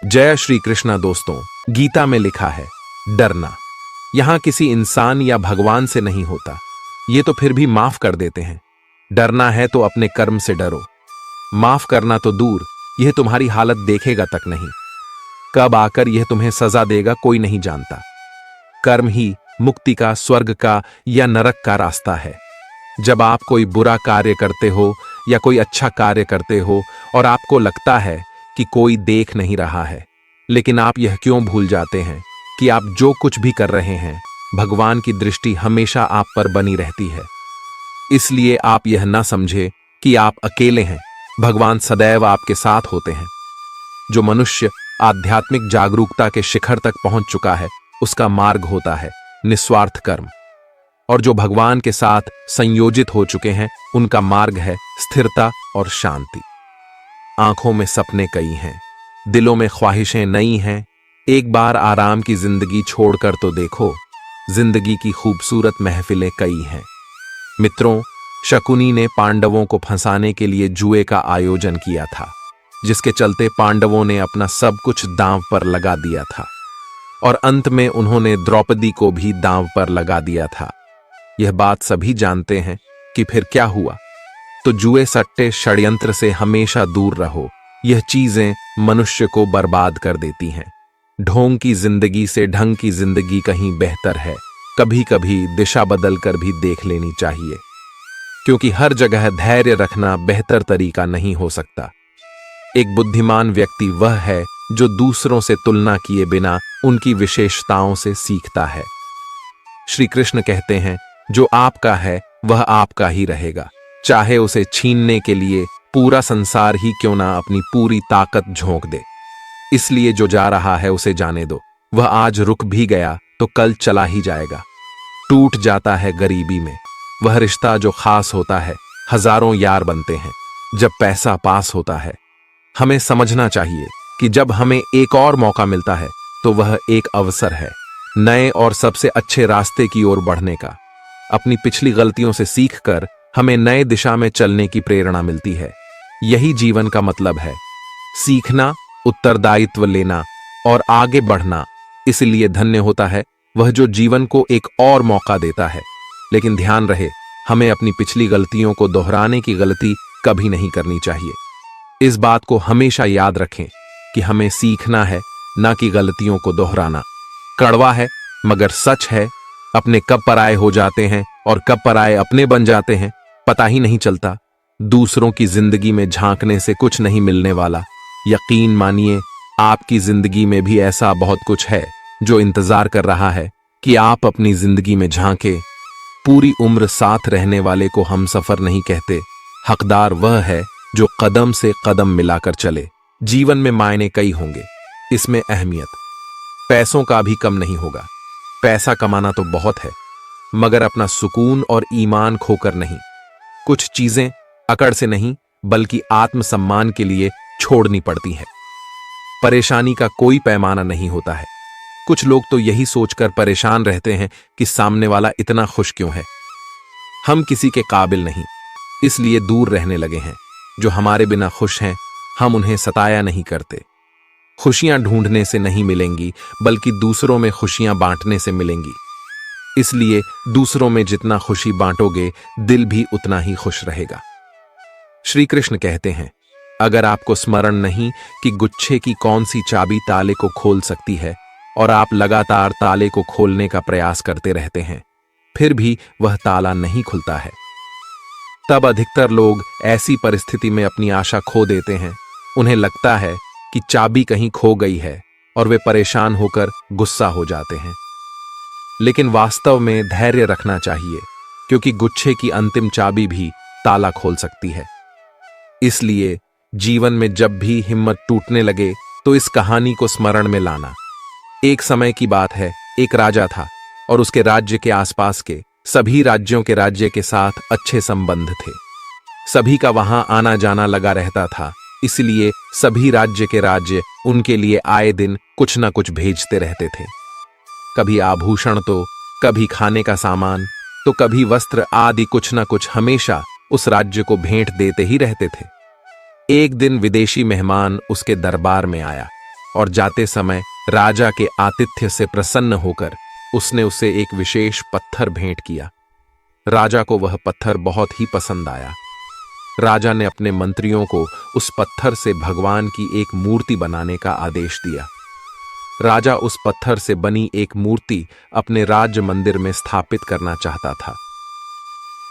जय श्री कृष्णा। दोस्तों, गीता में लिखा है, डरना यहां किसी इंसान या भगवान से नहीं होता। ये तो फिर भी माफ कर देते हैं। डरना है तो अपने कर्म से डरो। माफ करना तो दूर, यह तुम्हारी हालत देखेगा तक नहीं। कब आकर यह तुम्हें सजा देगा कोई नहीं जानता। कर्म ही मुक्ति का, स्वर्ग का या नरक का रास्ता है। जब आप कोई बुरा कार्य करते हो या कोई अच्छा कार्य करते हो और आपको लगता है कि कोई देख नहीं रहा है, लेकिन आप यह क्यों भूल जाते हैं कि आप जो कुछ भी कर रहे हैं, भगवान की दृष्टि हमेशा आप पर बनी रहती है। इसलिए आप यह ना समझे कि आप अकेले हैं। भगवान सदैव आपके साथ होते हैं। जो मनुष्य आध्यात्मिक जागरूकता के शिखर तक पहुंच चुका है, उसका मार्ग होता है निस्वार्थ कर्म, और जो भगवान के साथ संयोजित हो चुके हैं, उनका मार्ग है स्थिरता और शांति। आंखों में सपने कई हैं, दिलों में ख्वाहिशें नई हैं। एक बार आराम की जिंदगी छोड़कर तो देखो, जिंदगी की खूबसूरत महफिलें कई हैं। मित्रों, शकुनी ने पांडवों को फंसाने के लिए जुए का आयोजन किया था, जिसके चलते पांडवों ने अपना सब कुछ दांव पर लगा दिया था और अंत में उन्होंने द्रौपदी को भी दांव पर लगा दिया था। यह बात सभी जानते हैं कि फिर क्या हुआ। तो जुए, सट्टे, षड्यंत्र से हमेशा दूर रहो। यह चीजें मनुष्य को बर्बाद कर देती हैं। ढोंग की जिंदगी से ढंग की जिंदगी कहीं बेहतर है। कभी कभी दिशा बदल कर भी देख लेनी चाहिए, क्योंकि हर जगह धैर्य रखना बेहतर तरीका नहीं हो सकता। एक बुद्धिमान व्यक्ति वह है जो दूसरों से तुलना किए बिना उनकी विशेषताओं से सीखता है। श्री कृष्ण कहते हैं, जो आपका है वह आपका ही रहेगा, चाहे उसे छीनने के लिए पूरा संसार ही क्यों ना अपनी पूरी ताकत झोंक दे। इसलिए जो जा रहा है उसे जाने दो। वह आज रुक भी गया तो कल चला ही जाएगा। टूट जाता है गरीबी में वह रिश्ता जो खास होता है। हजारों यार बनते हैं जब पैसा पास होता है। हमें समझना चाहिए कि जब हमें एक और मौका मिलता है तो वह एक अवसर है नए और सबसे अच्छे रास्ते की ओर बढ़ने का। अपनी पिछली गलतियों से सीखकर हमें नए दिशा में चलने की प्रेरणा मिलती है। यही जीवन का मतलब है, सीखना, उत्तरदायित्व लेना और आगे बढ़ना। इसलिए धन्य होता है वह जो जीवन को एक और मौका देता है। लेकिन ध्यान रहे, हमें अपनी पिछली गलतियों को दोहराने की गलती कभी नहीं करनी चाहिए। इस बात को हमेशा याद रखें कि हमें सीखना है, ना कि गलतियों को दोहराना। कड़वा है मगर सच है। अपने कब पराये हो जाते हैं और कब पराये अपने बन जाते हैं, पता ही नहीं चलता। दूसरों की जिंदगी में झांकने से कुछ नहीं मिलने वाला। यकीन मानिए, आपकी जिंदगी में भी ऐसा बहुत कुछ है जो इंतजार कर रहा है कि आप अपनी जिंदगी में झांके। पूरी उम्र साथ रहने वाले को हम सफर नहीं कहते। हकदार वह है जो कदम से कदम मिलाकर चले। जीवन में मायने कई होंगे, इसमें अहमियत पैसों का भी कम नहीं होगा। पैसा कमाना तो बहुत है, मगर अपना सुकून और ईमान खोकर नहीं। कुछ चीजें अकड़ से नहीं बल्कि आत्मसम्मान के लिए छोड़नी पड़ती हैं। परेशानी का कोई पैमाना नहीं होता है। कुछ लोग तो यही सोचकर परेशान रहते हैं कि सामने वाला इतना खुश क्यों है। हम किसी के काबिल नहीं, इसलिए दूर रहने लगे हैं। जो हमारे बिना खुश हैं, हम उन्हें सताया नहीं करते। खुशियां ढूंढने से नहीं मिलेंगी, बल्कि दूसरों में खुशियां बांटने से मिलेंगी। इसलिए दूसरों में जितना खुशी बांटोगे, दिल भी उतना ही खुश रहेगा। श्री कृष्ण कहते हैं, अगर आपको स्मरण नहीं कि गुच्छे की कौन सी चाबी ताले को खोल सकती है और आप लगातार ताले को खोलने का प्रयास करते रहते हैं, फिर भी वह ताला नहीं खुलता है, तब अधिकतर लोग ऐसी परिस्थिति में अपनी आशा खो देते हैं। उन्हें लगता है कि चाबी कहीं खो गई है और वे परेशान होकर गुस्सा हो जाते हैं। लेकिन वास्तव में धैर्य रखना चाहिए, क्योंकि गुच्छे की अंतिम चाबी भी ताला खोल सकती है। इसलिए जीवन में जब भी हिम्मत टूटने लगे तो इस कहानी को स्मरण में लाना। एक समय की बात है, एक राजा था और उसके राज्य के आसपास के सभी राज्यों के राज्य के साथ अच्छे संबंध थे। सभी का वहां आना जाना लगा रहता था। इसलिए सभी राज्य के राज्य उनके लिए आए दिन कुछ ना कुछ भेजते रहते थे। कभी आभूषण, तो कभी खाने का सामान, तो कभी वस्त्र आदि कुछ ना कुछ हमेशा उस राज्य को भेंट देते ही रहते थे। एक दिन विदेशी मेहमान उसके दरबार में आया। और जाते समय राजा के आतिथ्य से प्रसन्न होकर उसने उसे एक विशेष पत्थर भेंट किया। राजा को वह पत्थर बहुत ही पसंद आया। राजा ने अपने मंत्रियों को उस पत्थर से भगवान की एक मूर्ति बनाने का आदेश दिया। राजा उस पत्थर से बनी एक मूर्ति अपने राज्य मंदिर में स्थापित करना चाहता था।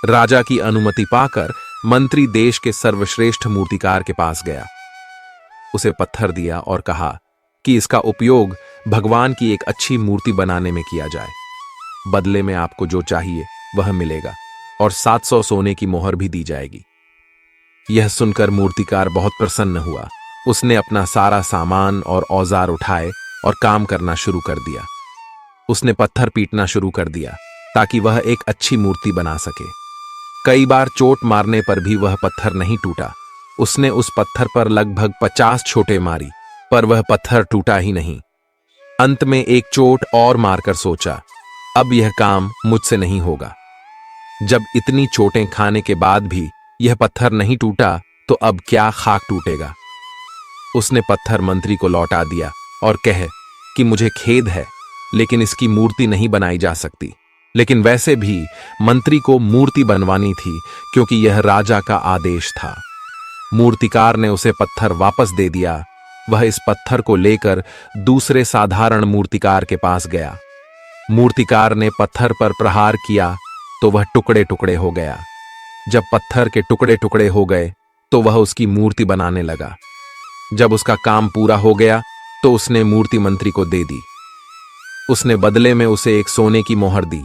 राजा की अनुमति पाकर मंत्री देश के सर्वश्रेष्ठ मूर्तिकार के पास गया। उसे पत्थर दिया और कहा कि इसका उपयोग भगवान की एक अच्छी मूर्ति बनाने में किया जाए। बदले में आपको जो चाहिए वह मिलेगा और 700 सोने की मोहर भी दी जाएगी। यह सुनकर मूर्तिकार बहुत प्रसन्न हुआ। उसने अपना सारा सामान और औजार उठाए और काम करना शुरू कर दिया। उसने पत्थर पीटना शुरू कर दिया ताकि वह एक अच्छी मूर्ति बना सके। कई बार चोट मारने पर भी वह पत्थर नहीं टूटा। उसने उस पत्थर पर लगभग 50 चोटें मारी, पर वह पत्थर टूटा ही नहीं। अंत में एक चोट और मारकर सोचा, अब यह काम मुझसे नहीं होगा। जब इतनी चोटें खाने के बाद भी यह पत्थर नहीं टूटा तो अब क्या खाक टूटेगा। उसने पत्थर मंत्री को लौटा दिया और कहे कि मुझे खेद है, लेकिन इसकी मूर्ति नहीं बनाई जा सकती। लेकिन वैसे भी मंत्री को मूर्ति बनवानी थी क्योंकि यह राजा का आदेश था। मूर्तिकार ने उसे पत्थर वापस दे दिया। वह इस पत्थर को लेकर दूसरे साधारण मूर्तिकार के पास गया। मूर्तिकार ने पत्थर पर प्रहार किया तो वह टुकड़े टुकड़े हो गया। जब पत्थर के टुकड़े टुकड़े हो गए तो वह उसकी मूर्ति बनाने लगा। जब उसका काम पूरा हो गया तो उसने मूर्ति मंत्री को दे दी। उसने बदले में उसे एक सोने की मोहर दी।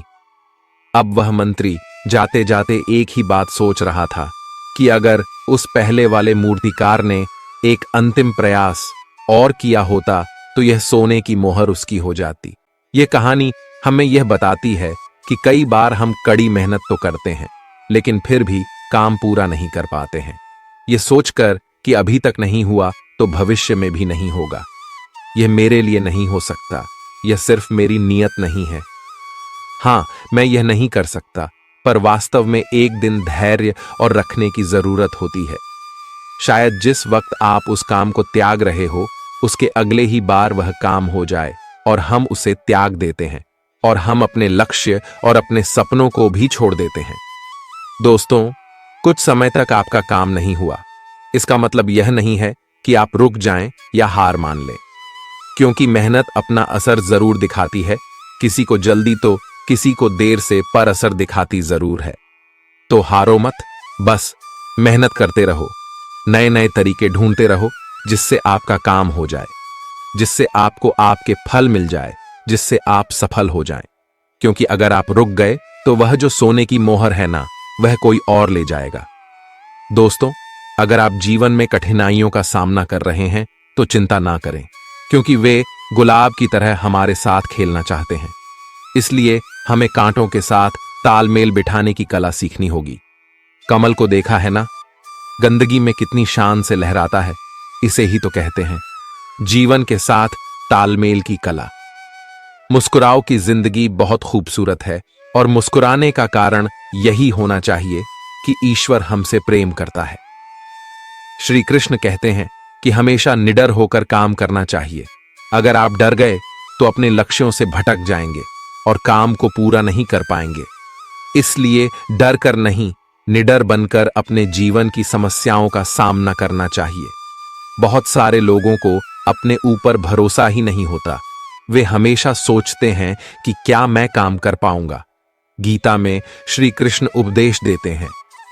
अब वह मंत्री जाते जाते एक ही बात सोच रहा था कि अगर उस पहले वाले मूर्तिकार ने एक अंतिम प्रयास और किया होता तो यह सोने की मोहर उसकी हो जाती। यह कहानी हमें यह बताती है कि कई बार हम कड़ी मेहनत तो करते हैं लेकिन फिर भी काम पूरा नहीं कर पाते हैं, यह सोचकर कि अभी तक नहीं हुआ तो भविष्य में भी नहीं होगा। यह मेरे लिए नहीं हो सकता, यह सिर्फ मेरी नीयत नहीं है। हाँ, मैं यह नहीं कर सकता, पर वास्तव में एक दिन धैर्य और रखने की जरूरत होती है। शायद जिस वक्त आप उस काम को त्याग रहे हो उसके अगले ही बार वह काम हो जाए और हम उसे त्याग देते हैं और हम अपने लक्ष्य और अपने सपनों को भी छोड़ देते हैं। दोस्तों, कुछ समय तक आपका काम नहीं हुआ, इसका मतलब यह नहीं है कि आप रुक जाएं या हार मान लें, क्योंकि मेहनत अपना असर जरूर दिखाती है। किसी को जल्दी तो किसी को देर से, पर असर दिखाती जरूर है। तो हारो मत, बस मेहनत करते रहो, नए नए तरीके ढूंढते रहो जिससे आपका काम हो जाए, जिससे आपको आपके फल मिल जाए, जिससे आप सफल हो जाएं। क्योंकि अगर आप रुक गए तो वह जो सोने की मोहर है ना, वह कोई और ले जाएगा। दोस्तों, अगर आप जीवन में कठिनाइयों का सामना कर रहे हैं तो चिंता ना करें, क्योंकि वे गुलाब की तरह हमारे साथ खेलना चाहते हैं। इसलिए हमें कांटों के साथ तालमेल बिठाने की कला सीखनी होगी। कमल को देखा है ना, गंदगी में कितनी शान से लहराता है। इसे ही तो कहते हैं जीवन के साथ तालमेल की कला। मुस्कुराओ की जिंदगी बहुत खूबसूरत है और मुस्कुराने का कारण यही होना चाहिए कि ईश्वर हमसे प्रेम करता है। श्री कृष्ण कहते हैं कि हमेशा निडर होकर काम करना चाहिए। अगर आप डर गए तो अपने लक्ष्यों से भटक जाएंगे और काम को पूरा नहीं कर पाएंगे। इसलिए डर कर नहीं, निडर बनकर अपने जीवन की समस्याओं का सामना करना चाहिए। बहुत सारे लोगों को अपने ऊपर भरोसा ही नहीं होता। वे हमेशा सोचते हैं कि क्या मैं काम कर पाऊंगा। गीता में श्री कृष्ण उपदेश देते हैं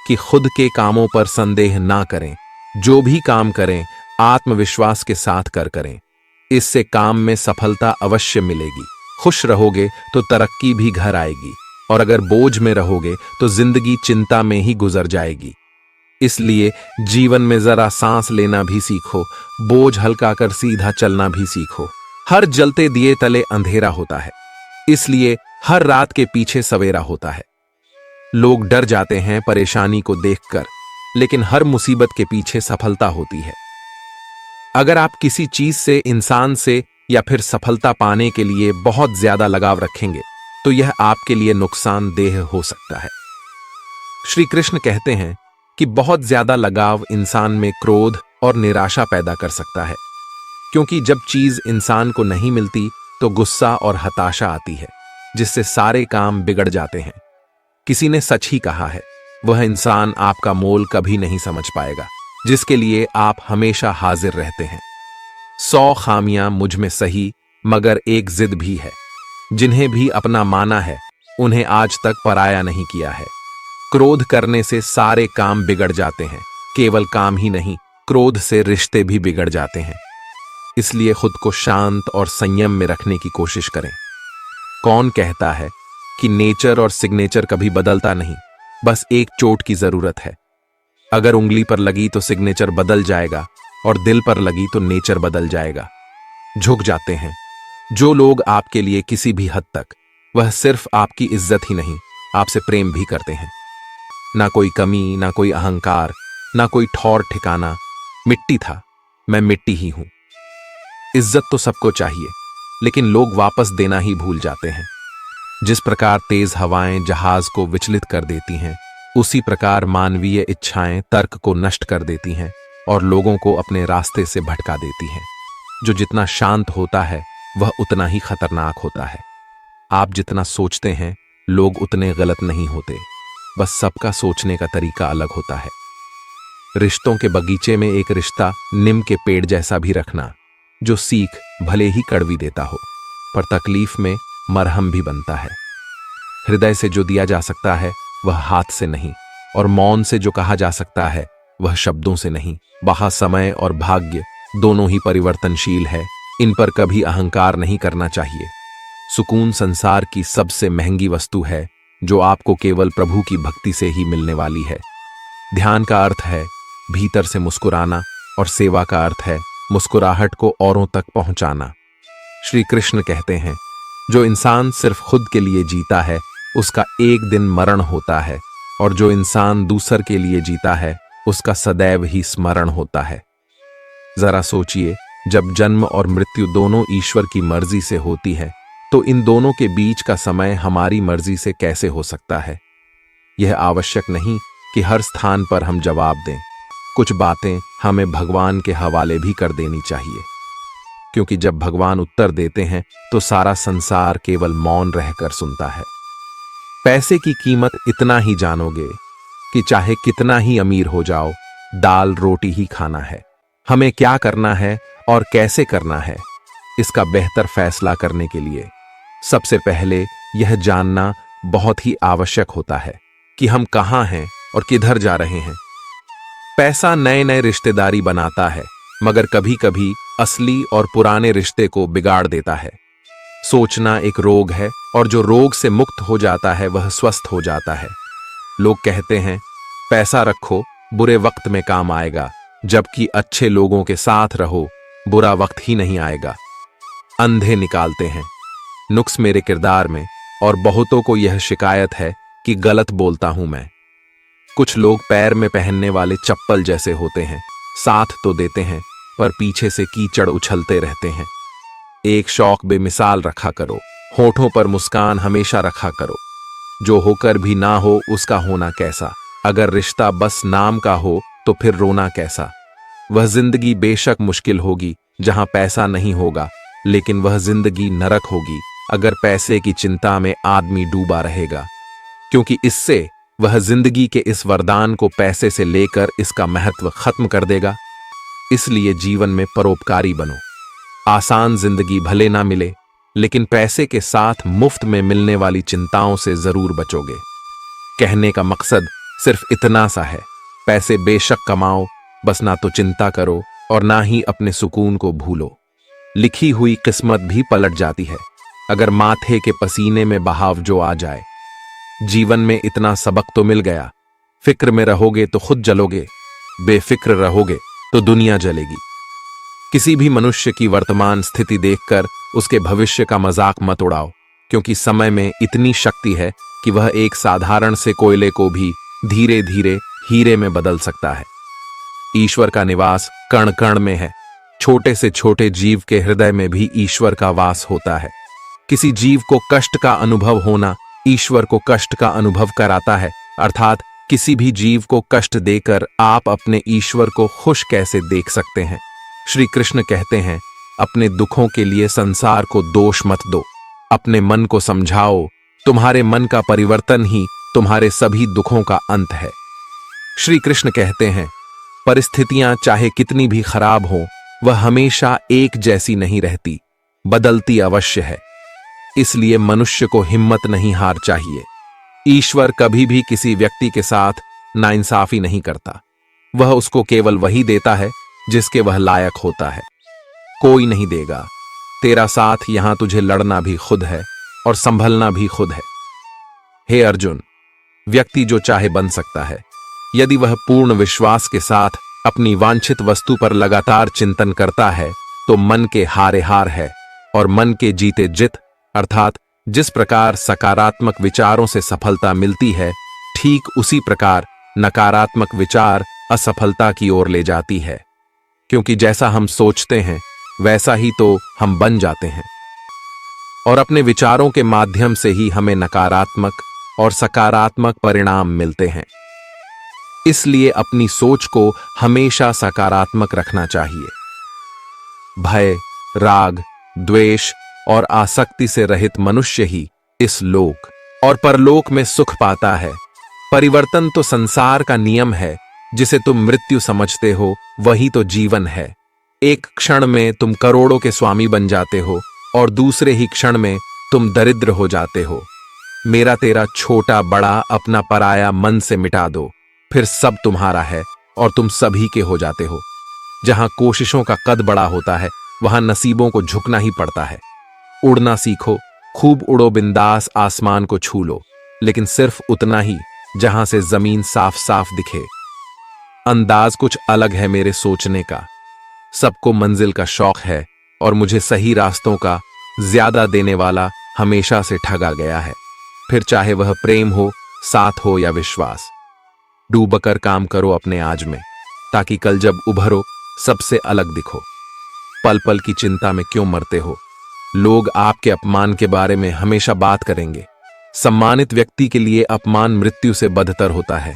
कि खुद के कामों पर संदेह ना करें, जो भी काम करें आत्मविश्वास के साथ करें। इससे काम में सफलता अवश्य मिलेगी। खुश रहोगे तो तरक्की भी घर आएगी, और अगर बोझ में रहोगे तो जिंदगी चिंता में ही गुजर जाएगी। इसलिए जीवन में जरा सांस लेना भी सीखो, बोझ हल्का कर सीधा चलना भी सीखो। हर जलते दिए तले अंधेरा होता है, इसलिए हर रात के पीछे सवेरा होता है। लोग डर जाते हैं परेशानी को देखकर, लेकिन हर मुसीबत के पीछे सफलता होती है। अगर आप किसी चीज से, इंसान से या फिर सफलता पाने के लिए बहुत ज्यादा लगाव रखेंगे तो यह आपके लिए नुकसानदेह हो सकता है। श्री कृष्ण कहते हैं कि बहुत ज्यादा लगाव इंसान में क्रोध और निराशा पैदा कर सकता है, क्योंकि जब चीज इंसान को नहीं मिलती तो गुस्सा और हताशा आती है, जिससे सारे काम बिगड़ जाते हैं। किसी ने सच ही कहा है, वह इंसान आपका मोल कभी नहीं समझ पाएगा जिसके लिए आप हमेशा हाजिर रहते हैं। 100 खामियां मुझ में सही, मगर एक जिद भी है। जिन्हें भी अपना माना है उन्हें आज तक पराया नहीं किया है। क्रोध करने से सारे काम बिगड़ जाते हैं। केवल काम ही नहीं, क्रोध से रिश्ते भी बिगड़ जाते हैं। इसलिए खुद को शांत और संयम में रखने की कोशिश करें। कौन कहता है कि नेचर और सिग्नेचर कभी बदलता नहीं, बस एक चोट की जरूरत है। अगर उंगली पर लगी तो सिग्नेचर बदल जाएगा और दिल पर लगी तो नेचर बदल जाएगा। झुक जाते हैं जो लोग आपके लिए किसी भी हद तक, वह सिर्फ आपकी इज्जत ही नहीं, आपसे प्रेम भी करते हैं। ना कोई कमी, ना कोई अहंकार, ना कोई ठौर ठिकाना। मिट्टी था, मैं मिट्टी ही हूं। इज्जत तो सबको चाहिए, लेकिन लोग वापस देना ही भूल जाते हैं। जिस प्रकार तेज हवाएं जहाज को विचलित कर देती हैं, उसी प्रकार मानवीय इच्छाएं तर्क को नष्ट कर देती हैं और लोगों को अपने रास्ते से भटका देती हैं। जो जितना शांत होता है वह उतना ही खतरनाक होता है। आप जितना सोचते हैं लोग उतने गलत नहीं होते, बस सबका सोचने का तरीका अलग होता है। रिश्तों के बगीचे में एक रिश्ता नीम के पेड़ जैसा भी रखना, जो सीख भले ही कड़वी देता हो पर तकलीफ में मरहम भी बनता है। हृदय से जो दिया जा सकता है वह हाथ से नहीं, और मौन से जो कहा जा सकता है वह शब्दों से नहीं। वहाँ समय और भाग्य दोनों ही परिवर्तनशील है, इन पर कभी अहंकार नहीं करना चाहिए। सुकून संसार की सबसे महंगी वस्तु है, जो आपको केवल प्रभु की भक्ति से ही मिलने वाली है। ध्यान का अर्थ है भीतर से मुस्कुराना, और सेवा का अर्थ है मुस्कुराहट को औरों तक पहुंचाना। श्री कृष्ण कहते हैं, जो इंसान सिर्फ खुद के लिए जीता है उसका एक दिन मरण होता है, और जो इंसान दूसर के लिए जीता है उसका सदैव ही स्मरण होता है। जरा सोचिए, जब जन्म और मृत्यु दोनों ईश्वर की मर्जी से होती है, तो इन दोनों के बीच का समय हमारी मर्जी से कैसे हो सकता है? यह आवश्यक नहीं कि हर स्थान पर हम जवाब दें। कुछ बातें हमें भगवान के हवाले भी कर देनी चाहिए, क्योंकि जब भगवान उत्तर देते हैं तो सारा संसार केवल मौन रहकर सुनता है। पैसे की कीमत इतना ही जानोगे कि चाहे कितना ही अमीर हो जाओ, दाल रोटी ही खाना है। हमें क्या करना है और कैसे करना है, इसका बेहतर फैसला करने के लिए सबसे पहले यह जानना बहुत ही आवश्यक होता है कि हम कहां हैं और किधर जा रहे हैं। पैसा नए नए रिश्तेदारी बनाता है, मगर कभी कभी असली और पुराने रिश्ते को बिगाड़ देता है। सोचना एक रोग है, और जो रोग से मुक्त हो जाता है वह स्वस्थ हो जाता है। लोग कहते हैं पैसा रखो, बुरे वक्त में काम आएगा, जबकि अच्छे लोगों के साथ रहो, बुरा वक्त ही नहीं आएगा। अंधे निकालते हैं नुक्स मेरे किरदार में, और बहुतों को यह शिकायत है कि गलत बोलता हूं मैं। कुछ लोग पैर में पहनने वाले चप्पल जैसे होते हैं, साथ तो देते हैं पर पीछे से कीचड़ उछलते रहते हैं। एक शौक बेमिसाल रखा करो, होठों पर मुस्कान हमेशा रखा करो। जो होकर भी ना हो उसका होना कैसा? अगर रिश्ता बस नाम का हो तो फिर रोना कैसा? वह जिंदगी बेशक मुश्किल होगी जहां पैसा नहीं होगा, लेकिन वह जिंदगी नरक होगी अगर पैसे की चिंता में आदमी डूबा रहेगा, क्योंकि इससे वह जिंदगी के इस वरदान को पैसे से लेकर इसका महत्व खत्म कर देगा। इसलिए जीवन में परोपकारी बनो। आसान जिंदगी भले ना मिले, लेकिन पैसे के साथ मुफ्त में मिलने वाली चिंताओं से जरूर बचोगे। कहने का मकसद सिर्फ इतना सा है, पैसे बेशक कमाओ, बस ना तो चिंता करो और ना ही अपने सुकून को भूलो। लिखी हुई किस्मत भी पलट जाती है अगर माथे के पसीने में बहाव जो आ जाए। जीवन में इतना सबक तो मिल गया, फिक्र में रहोगे तो खुद जलोगे, बेफिक्र रहोगे तो दुनिया जलेगी। किसी भी मनुष्य की वर्तमान स्थिति देखकर उसके भविष्य का मजाक मत उड़ाओ, क्योंकि समय में इतनी शक्ति है कि वह एक साधारण से कोयले को भी धीरे धीरे हीरे में बदल सकता है। ईश्वर का निवास कण कण में है। छोटे से छोटे जीव के हृदय में भी ईश्वर का वास होता है। किसी जीव को कष्ट का अनुभव होना ईश्वर को कष्ट का अनुभव कराता है, अर्थात किसी भी जीव को कष्ट देकर आप अपने ईश्वर को खुश कैसे देख सकते हैं? श्री कृष्ण कहते हैं, अपने दुखों के लिए संसार को दोष मत दो। अपने मन को समझाओ, तुम्हारे मन का परिवर्तन ही तुम्हारे सभी दुखों का अंत है। श्री कृष्ण कहते हैं, परिस्थितियां चाहे कितनी भी खराब हो, वह हमेशा एक जैसी नहीं रहती, बदलती अवश्य है। इसलिए मनुष्य को हिम्मत नहीं हार चाहिए। ईश्वर कभी भी किसी व्यक्ति के साथ नाइंसाफी नहीं करता। वह उसको केवल वही देता है जिसके वह लायक होता है, कोई नहीं देगा। तेरा साथ यहां तुझे लड़ना भी खुद है और संभलना भी खुद है। हे अर्जुन, व्यक्ति जो चाहे बन सकता है, यदि वह पूर्ण विश्वास के साथ अपनी वांछित वस्तु पर लगातार चिंतन करता है तो मन के हारे हार है और मन के जीते जित। अर्थात जिस प्रकार सकारात्मक विचारों से सफलता मिलती है, ठीक उसी प्रकार नकारात्मक विचार असफलता की ओर ले जाती है। क्योंकि जैसा हम सोचते हैं वैसा ही तो हम बन जाते हैं, और अपने विचारों के माध्यम से ही हमें नकारात्मक और सकारात्मक परिणाम मिलते हैं। इसलिए अपनी सोच को हमेशा सकारात्मक रखना चाहिए। भय, राग, द्वेष और आसक्ति से रहित मनुष्य ही इस लोक और परलोक में सुख पाता है। परिवर्तन तो संसार का नियम है। जिसे तुम मृत्यु समझते हो वही तो जीवन है। एक क्षण में तुम करोड़ों के स्वामी बन जाते हो और दूसरे ही क्षण में तुम दरिद्र हो जाते हो। मेरा तेरा छोटा बड़ा अपना पराया मन से मिटा दो, फिर सब तुम्हारा है और तुम सभी के हो जाते हो। जहां कोशिशों का कद बड़ा होता है वहां नसीबों को झुकना ही पड़ता है। उड़ना सीखो, खूब उड़ो, बिंदास आसमान को छू लो, लेकिन सिर्फ उतना ही जहां से जमीन साफ साफ दिखे। अंदाज कुछ अलग है मेरे सोचने का। सबको मंजिल का शौक है और मुझे सही रास्तों का ज्यादा देने वाला हमेशा से ठगा गया है। फिर चाहे वह प्रेम हो, साथ हो या विश्वास। डूबकर काम करो अपने आज में, ताकि कल जब उभरो सबसे अलग दिखो। पल पल की चिंता में क्यों मरते हो? लोग आपके अपमान के बारे में हमेशा बात करेंगे। सम्मानित व्यक्ति के लिए अपमान मृत्यु से बदतर होता है।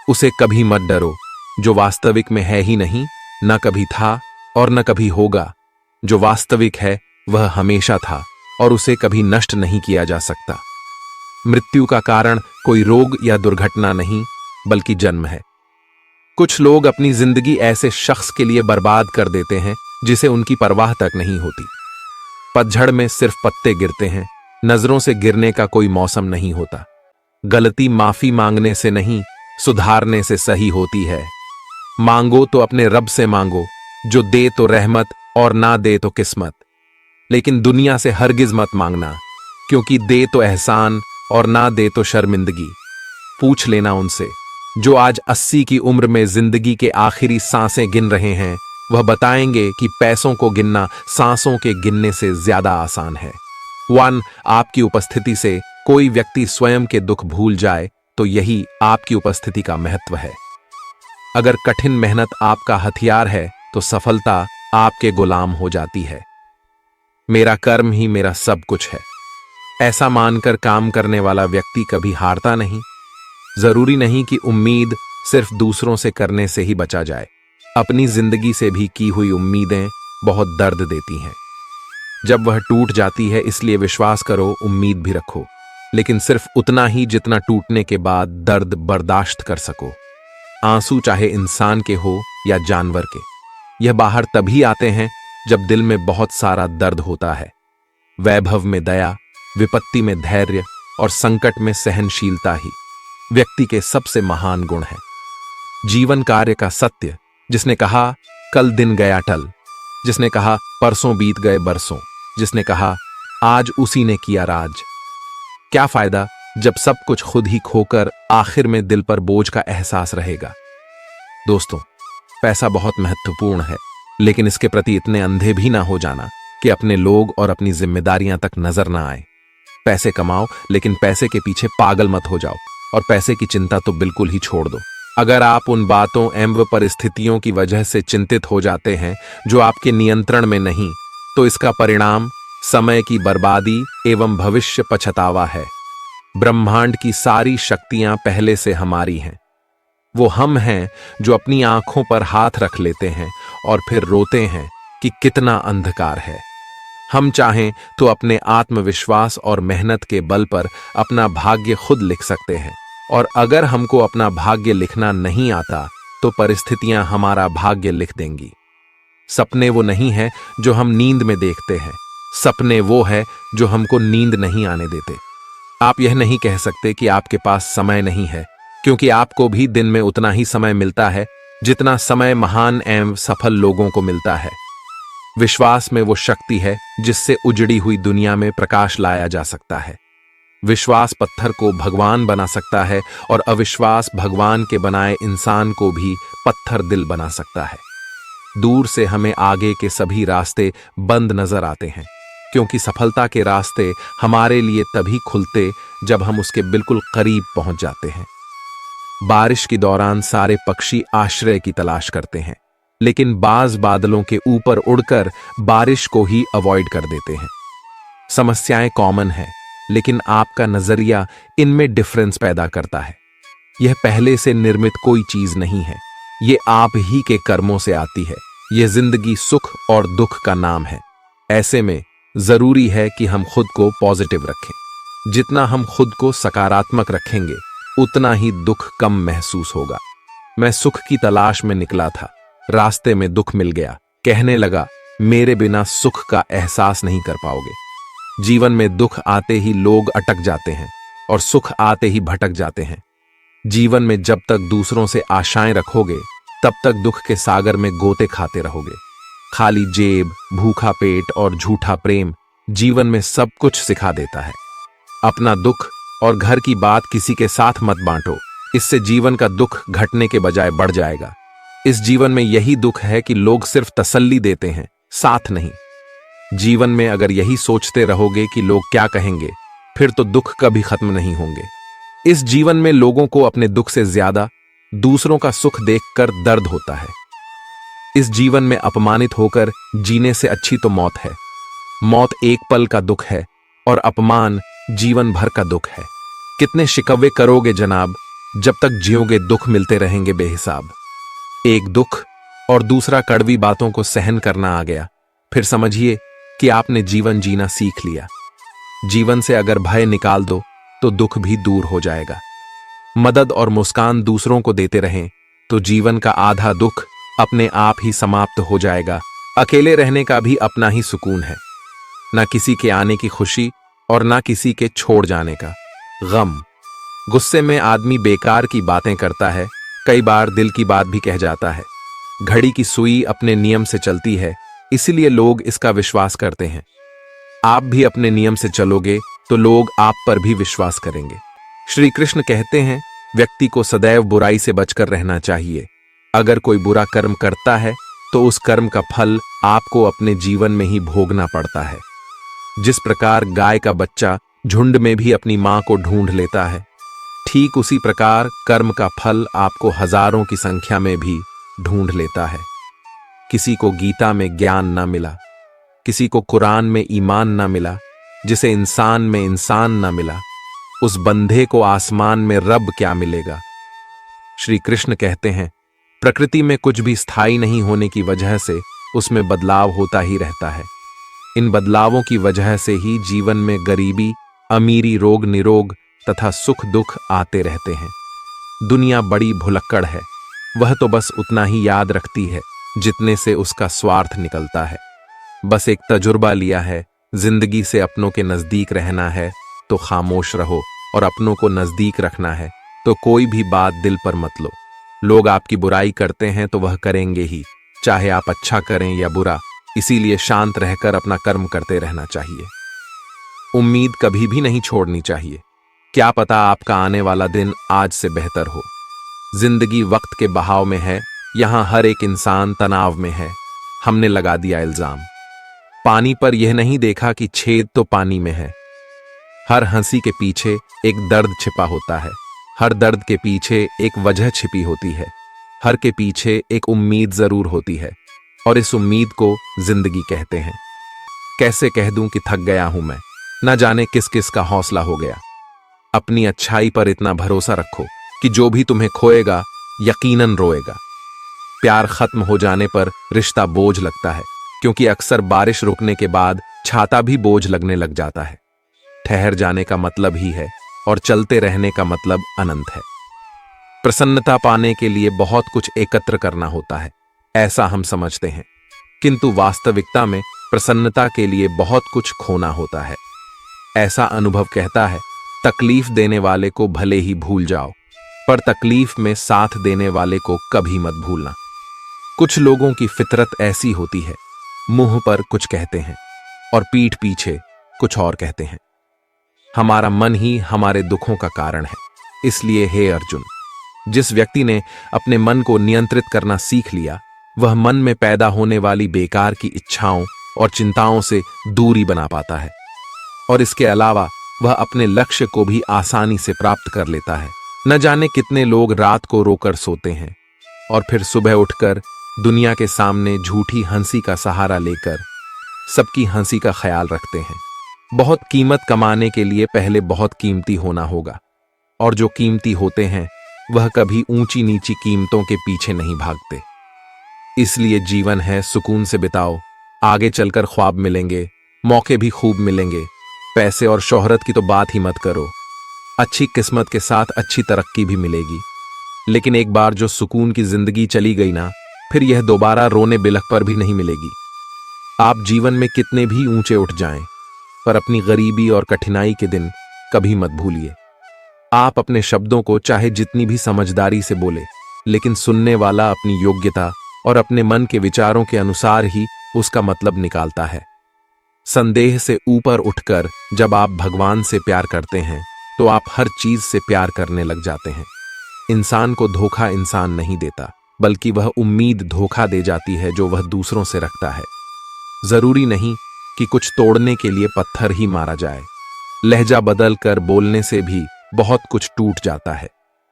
उसे कभी मत डरो जो वास्तविक में है ही नहीं, न कभी था और न कभी होगा। जो वास्तविक है वह हमेशा था और उसे कभी नष्ट नहीं किया जा सकता। मृत्यु का कारण कोई रोग या दुर्घटना नहीं, बल्कि जन्म है। कुछ लोग अपनी जिंदगी ऐसे शख्स के लिए बर्बाद कर देते हैं जिसे उनकी परवाह तक नहीं होती। पतझड़ में सिर्फ पत्ते गिरते हैं, नजरों से गिरने का कोई मौसम नहीं होता। गलती माफी मांगने से नहीं, सुधारने से सही होती है। मांगो तो अपने रब से मांगो, जो दे तो रहमत और ना दे तो किस्मत। लेकिन दुनिया से हरगिज मत मांगना, क्योंकि दे तो एहसान और ना दे तो शर्मिंदगी। पूछ लेना उनसे जो आज 80 की उम्र में जिंदगी के आखिरी सांसें गिन रहे हैं। वह बताएंगे कि पैसों को गिनना सांसों के गिनने से ज्यादा आसान है। आपकी उपस्थिति से कोई व्यक्ति स्वयं के दुख भूल जाए तो यही आपकी उपस्थिति का महत्व है। अगर कठिन मेहनत आपका हथियार है तो सफलता आपके गुलाम हो जाती है। मेरा कर्म ही मेरा सब कुछ है, ऐसा मानकर काम करने वाला व्यक्ति कभी हारता नहीं। जरूरी नहीं कि उम्मीद सिर्फ दूसरों से करने से ही बचा जाए। अपनी जिंदगी से भी की हुई उम्मीदें बहुत दर्द देती हैं। जब वह टूट जाती है, इसलिए विश्वास करो, उम्मीद भी रखो, लेकिन सिर्फ उतना ही जितना टूटने के बाद दर्द बर्दाश्त कर सको। आंसू चाहे इंसान के हो या जानवर के, यह बाहर तभी आते हैं जब दिल में बहुत सारा दर्द होता है। वैभव में दया, विपत्ति में धैर्य और संकट में सहनशीलता ही व्यक्ति के सबसे महान गुण है। जीवन कार्य का सत्य, जिसने कहा कल दिन गया टल, जिसने कहा परसों बीत गए बरसों, जिसने कहा आज उसी ने किया राज। क्या फायदा जब सब कुछ खुद ही खोकर आखिर में दिल पर बोझ का एहसास रहेगा। दोस्तों, पैसा बहुत महत्वपूर्ण है, लेकिन इसके प्रति इतने अंधे भी ना हो जाना कि अपने लोग और अपनी जिम्मेदारियां तक नजर ना आए। पैसे कमाओ, लेकिन पैसे के पीछे पागल मत हो जाओ, और पैसे की चिंता तो बिल्कुल ही छोड़ दो। अगर आप उन बातों एवं परिस्थितियों की वजह से चिंतित हो जाते हैं जो आपके नियंत्रण में नहीं, तो इसका परिणाम समय की बर्बादी एवं भविष्य पछतावा है। ब्रह्मांड की सारी शक्तियां पहले से हमारी हैं। वो हम हैं जो अपनी आंखों पर हाथ रख लेते हैं और फिर रोते हैं कि कितना अंधकार है। हम चाहें तो अपने आत्मविश्वास और मेहनत के बल पर अपना भाग्य खुद लिख सकते हैं, और अगर हमको अपना भाग्य लिखना नहीं आता तो परिस्थितियां हमारा भाग्य लिख देंगी। सपने वो नहीं है जो हम नींद में देखते हैं, सपने वो है जो हमको नींद नहीं आने देते। आप यह नहीं कह सकते कि आपके पास समय नहीं है, क्योंकि आपको भी दिन में उतना ही समय मिलता है जितना समय महान एवं सफल लोगों को मिलता है। विश्वास में वो शक्ति है जिससे उजड़ी हुई दुनिया में प्रकाश लाया जा सकता है। विश्वास पत्थर को भगवान बना सकता है, और अविश्वास भगवान के बनाए इंसान को भी पत्थर दिल बना सकता है। दूर से हमें आगे के सभी रास्ते बंद नजर आते हैं, क्योंकि सफलता के रास्ते हमारे लिए तभी खुलते जब हम उसके बिल्कुल करीब पहुंच जाते हैं। बारिश के दौरान सारे पक्षी आश्रय की तलाश करते हैं, लेकिन बाज बादलों के ऊपर उड़कर बारिश को ही अवॉइड कर देते हैं। समस्याएं कॉमन है, लेकिन आपका नजरिया इनमें डिफरेंस पैदा करता है। यह पहले से निर्मित कोई चीज नहीं है, ये आप ही के कर्मों से आती है। यह जिंदगी सुख और दुख का नाम है। ऐसे में जरूरी है कि हम खुद को पॉजिटिव रखें। जितना हम खुद को सकारात्मक रखेंगे, उतना ही दुख कम महसूस होगा। मैं सुख की तलाश में निकला था, रास्ते में दुख मिल गया। कहने लगा, मेरे बिना सुख का एहसास नहीं कर पाओगे। जीवन में दुख आते ही लोग अटक जाते हैं, और सुख आते ही भटक जाते हैं। जीवन में जब तक दूसरों से आशाएं रखोगे, तब तक दुख के सागर में गोते खाते रहोगे। खाली जेब, भूखा पेट और झूठा प्रेम जीवन में सब कुछ सिखा देता है। अपना दुख और घर की बात किसी के साथ मत बांटो, इससे जीवन का दुख घटने के बजाय बढ़ जाएगा। इस जीवन में यही दुख है कि लोग सिर्फ तसल्ली देते हैं, साथ नहीं। जीवन में अगर यही सोचते रहोगे कि लोग क्या कहेंगे, फिर तो दुख कभी खत्म नहीं होंगे। इस जीवन में लोगों को अपने दुख से ज्यादा दूसरों का सुख देखकर दर्द होता है। इस जीवन में अपमानित होकर जीने से अच्छी तो मौत है। मौत एक पल का दुख है, और अपमान जीवन भर का दुख है। कितने शिकवे करोगे जनाब, जब तक जियोगे दुख मिलते रहेंगे बेहिसाब। एक दुख और दूसरा कड़वी बातों को सहन करना आ गया, फिर समझिए कि आपने जीवन जीना सीख लिया। जीवन से अगर भय निकाल दो तो दुख भी दूर हो जाएगा। मदद और मुस्कान दूसरों को देते रहें तो जीवन का आधा दुख अपने आप ही समाप्त हो जाएगा। अकेले रहने का भी अपना ही सुकून है, ना किसी के आने की खुशी और ना किसी के छोड़ जाने का गम। गुस्से में आदमी बेकार की बातें करता है, कई बार दिल की बात भी कह जाता है। घड़ी की सुई अपने नियम से चलती है, इसीलिए लोग इसका विश्वास करते हैं। आप भी अपने नियम से चलोगे तो लोग आप पर भी विश्वास करेंगे। श्री कृष्ण कहते हैं, व्यक्ति को सदैव बुराई से बचकर रहना चाहिए। अगर कोई बुरा कर्म करता है तो उस कर्म का फल आपको अपने जीवन में ही भोगना पड़ता है। जिस प्रकार गाय का बच्चा झुंड में भी अपनी मां को ढूंढ लेता है, ठीक उसी प्रकार कर्म का फल आपको हजारों की संख्या में भी ढूंढ लेता है। किसी को गीता में ज्ञान ना मिला, किसी को कुरान में ईमान ना मिला, जिसे इंसान में इंसान ना मिला, उस बंधे को आसमान में रब क्या मिलेगा। श्री कृष्ण कहते हैं, प्रकृति में कुछ भी स्थायी नहीं होने की वजह से उसमें बदलाव होता ही रहता है। इन बदलावों की वजह से ही जीवन में गरीबी, अमीरी, रोग निरोग तथा सुख दुख आते रहते हैं। दुनिया बड़ी भुलक्कड़ है, वह तो बस उतना ही याद रखती है जितने से उसका स्वार्थ निकलता है। बस एक तजुर्बा लिया है, जिंदगी से अपनों के नजदीक रहना है तो खामोश रहो, और अपनों को नजदीक रखना है तो कोई भी बात दिल पर मत लो। लोग आपकी बुराई करते हैं तो वह करेंगे ही, चाहे आप अच्छा करें या बुरा। इसीलिए शांत रहकर अपना कर्म करते रहना चाहिए। उम्मीद कभी भी नहीं छोड़नी चाहिए। क्या पता आपका आने वाला दिन आज से बेहतर हो। जिंदगी वक्त के बहाव में है, यहां हर एक इंसान तनाव में है। हमने लगा दिया इल्जाम, पानी पर यह नहीं देखा कि छेद तो पानी में है। हर हंसी के पीछे एक दर्द छिपा होता है, हर दर्द के पीछे एक वजह छिपी होती है, हर के पीछे एक उम्मीद जरूर होती है, और इस उम्मीद को जिंदगी कहते हैं। कैसे कह दूं कि थक गया हूं मैं, न जाने किस किस का हौसला हो गया। अपनी अच्छाई पर इतना भरोसा रखो कि जो भी तुम्हें खोएगा यकीनन रोएगा। प्यार खत्म हो जाने पर रिश्ता बोझ लगता है, क्योंकि अक्सर बारिश रुकने के बाद छाता भी बोझ लगने लग जाता है। ठहर जाने का मतलब ही है और चलते रहने का मतलब अनंत है। प्रसन्नता पाने के लिए बहुत कुछ एकत्र करना होता है, ऐसा हम समझते हैं, किंतु वास्तविकता में प्रसन्नता के लिए बहुत कुछ खोना होता है। ऐसा अनुभव कहता है, तकलीफ देने वाले को भले ही भूल जाओ, पर तकलीफ में साथ देने वाले को कभी मत भूलना। कुछ लोगों की फितरत ऐसी होती है, मुंह पर कुछ कहते हैं और पीठ पीछे कुछ और कहते हैं। हमारा मन ही हमारे दुखों का कारण है। इसलिए हे अर्जुन, जिस व्यक्ति ने अपने मन को नियंत्रित करना सीख लिया, वह मन में पैदा होने वाली बेकार की इच्छाओं और चिंताओं से दूरी बना पाता है, और इसके अलावा वह अपने लक्ष्य को भी आसानी से प्राप्त कर लेता है। न जाने कितने लोग रात को रोकर सोते हैं और फिर सुबह उठकर दुनिया के सामने झूठी हंसी का सहारा लेकर सबकी हंसी का ख्याल रखते हैं। बहुत कीमत कमाने के लिए पहले बहुत कीमती होना होगा, और जो कीमती होते हैं वह कभी ऊंची नीची कीमतों के पीछे नहीं भागते। इसलिए जीवन है, सुकून से बिताओ। आगे चलकर ख्वाब मिलेंगे, मौके भी खूब मिलेंगे। पैसे और शोहरत की तो बात ही मत करो। अच्छी किस्मत के साथ अच्छी तरक्की भी मिलेगी, लेकिन एक बार जो सुकून की जिंदगी चली गई ना, फिर यह दोबारा रोने बिलख पर भी नहीं मिलेगी। आप जीवन में कितने भी ऊंचे उठ जाएं, पर अपनी गरीबी और कठिनाई के दिन कभी मत भूलिए। आप अपने शब्दों को चाहे जितनी भी समझदारी से बोले, लेकिन सुनने वाला अपनी योग्यता और अपने मन के विचारों के अनुसार ही उसका मतलब निकालता है। संदेह से ऊपर उठकर जब आप भगवान से प्यार करते हैं, तो आप हर चीज से प्यार करने लग जाते हैं। इंसान को धोखा इंसान नहीं देता, बल्कि वह उम्मीद धोखा दे जाती है जो वह दूसरों से रखता है। जरूरी नहीं कि कुछ तोड़ने के लिए पत्थर ही मारा जाए। लहजा बदल कर बोलने से भी बहुत कुछ टूट जाता है।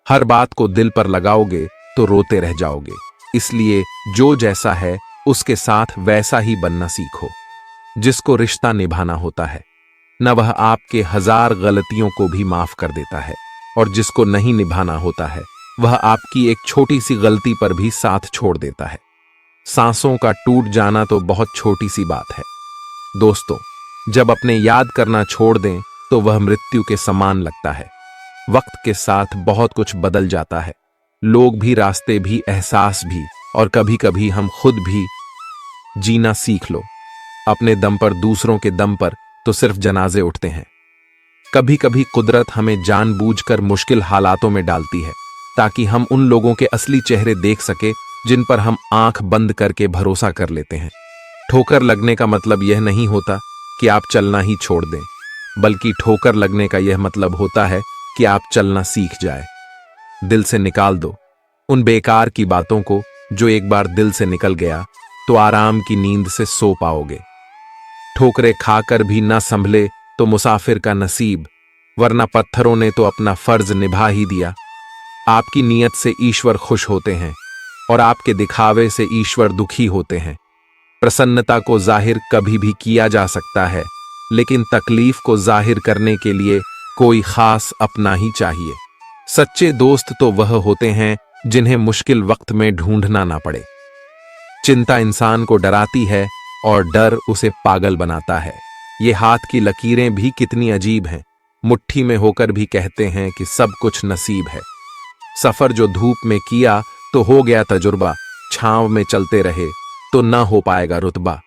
हर बात को दिल पर लगाओगे तो रोते रह जाओगे। इसलिए जो जैसा है उसके साथ वैसा ही बनना सीखो। जिसको रिश्ता निभाना होता है, न वह आपके 1000 गलतियों को भी माफ कर देता है, और जिसको नहीं निभाना होता है वह आपकी एक छोटी सी गलती पर भी साथ छोड़ देता है। सांसों का टूट जाना तो बहुत छोटी सी बात है। दोस्तों, जब अपने याद करना छोड़ दें तो वह मृत्यु के समान लगता है। वक्त के साथ बहुत कुछ बदल जाता है, लोग भी, रास्ते भी, एहसास भी, और कभी कभी हम खुद भी। जीना सीख लो। अपने दम पर, दूसरों के दम पर तो सिर्फ जनाजे उठते हैं। कभी कभी कुदरत हमें जानबूझकर मुश्किल हालातों में डालती है, ताकि हम उन लोगों के असली चेहरे देख सके जिन पर हम आंख बंद करके भरोसा कर लेते हैं। ठोकर लगने का मतलब यह नहीं होता कि आप चलना ही छोड़ दें, बल्कि ठोकर लगने का यह मतलब होता है कि आप चलना सीख जाए। दिल से निकाल दो उन बेकार की बातों को। जो एक बार दिल से निकल गया तो आराम की नींद से सो पाओगे। ठोकरे खाकर भी ना संभले तो मुसाफिर का नसीब, वरना पत्थरों ने तो अपना फर्ज निभा ही दिया। आपकी नीयत से ईश्वर खुश होते हैं, और आपके दिखावे से ईश्वर दुखी होते हैं। प्रसन्नता को जाहिर कभी भी किया जा सकता है, लेकिन तकलीफ को जाहिर करने के लिए कोई खास अपना ही चाहिए। सच्चे दोस्त तो वह होते हैं जिन्हें मुश्किल वक्त में ढूंढना ना पड़े। चिंता इंसान को डराती है और डर उसे पागल बनाता है। ये हाथ की लकीरें भी कितनी अजीब हैं। मुट्ठी में होकर भी कहते हैं कि सब कुछ नसीब है। सफर जो धूप में किया तो हो गया तजुर्बा, छांव में चलते रहे तो ना हो पाएगा रुतबा।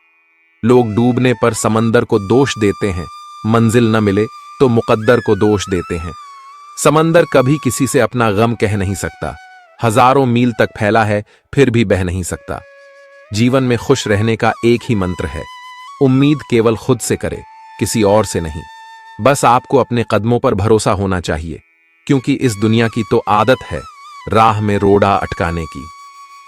लोग डूबने पर समंदर को दोष देते हैं, मंजिल न मिले तो मुकद्दर को दोष देते हैं। समंदर कभी किसी से अपना गम कह नहीं सकता। हजारों मील तक फैला है फिर भी बह नहीं सकता। जीवन में खुश रहने का एक ही मंत्र है, उम्मीद केवल खुद से करे, किसी और से नहीं। बस आपको अपने कदमों पर भरोसा होना चाहिए, क्योंकि इस दुनिया की तो आदत है राह में रोड़ा अटकाने की।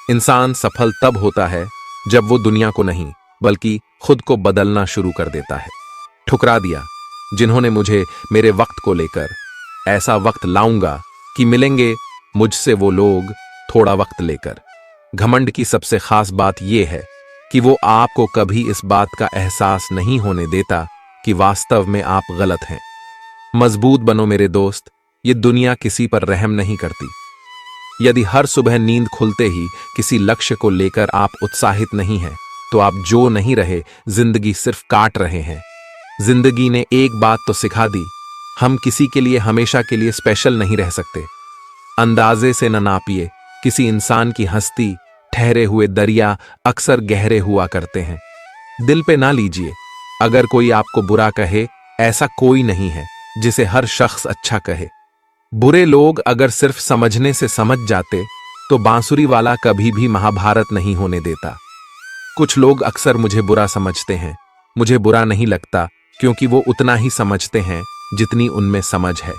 इंसान सफल तब होता है जब वो दुनिया को नहीं बल्कि खुद को बदलना शुरू कर देता है। ठुकरा दिया जिन्होंने मुझे मेरे वक्त को लेकर। ऐसा वक्त लाऊंगा कि मिलेंगे मुझसे वो लोग थोड़ा वक्त लेकर। घमंड की सबसे खास बात यह है कि वो आपको कभी इस बात का एहसास नहीं होने देता कि वास्तव में आप गलत हैं। मजबूत बनो मेरे दोस्त, ये दुनिया किसी पर रहम नहीं करती। यदि हर सुबह नींद खुलते ही किसी लक्ष्य को लेकर आप उत्साहित नहीं हैं, तो आप जो नहीं रहे, जिंदगी सिर्फ काट रहे हैं। जिंदगी ने एक बात तो सिखा दी, हम किसी के लिए हमेशा के लिए स्पेशल नहीं रह सकते। अंदाजे से न नापिए, किसी इंसान की हस्ती, ठहरे हुए दरिया अक्सर गहरे हुआ करते हैं। दिल पे ना लीजिए, अगर कोई आपको बुरा कहे, ऐसा कोई नहीं है जिसे हर शख्स अच्छा कहे। बुरे लोग अगर सिर्फ समझने से समझ जाते तो बांसुरी वाला कभी भी महाभारत नहीं होने देता। कुछ लोग अक्सर मुझे बुरा समझते हैं, मुझे बुरा नहीं लगता, क्योंकि वो उतना ही समझते हैं जितनी उनमें समझ है।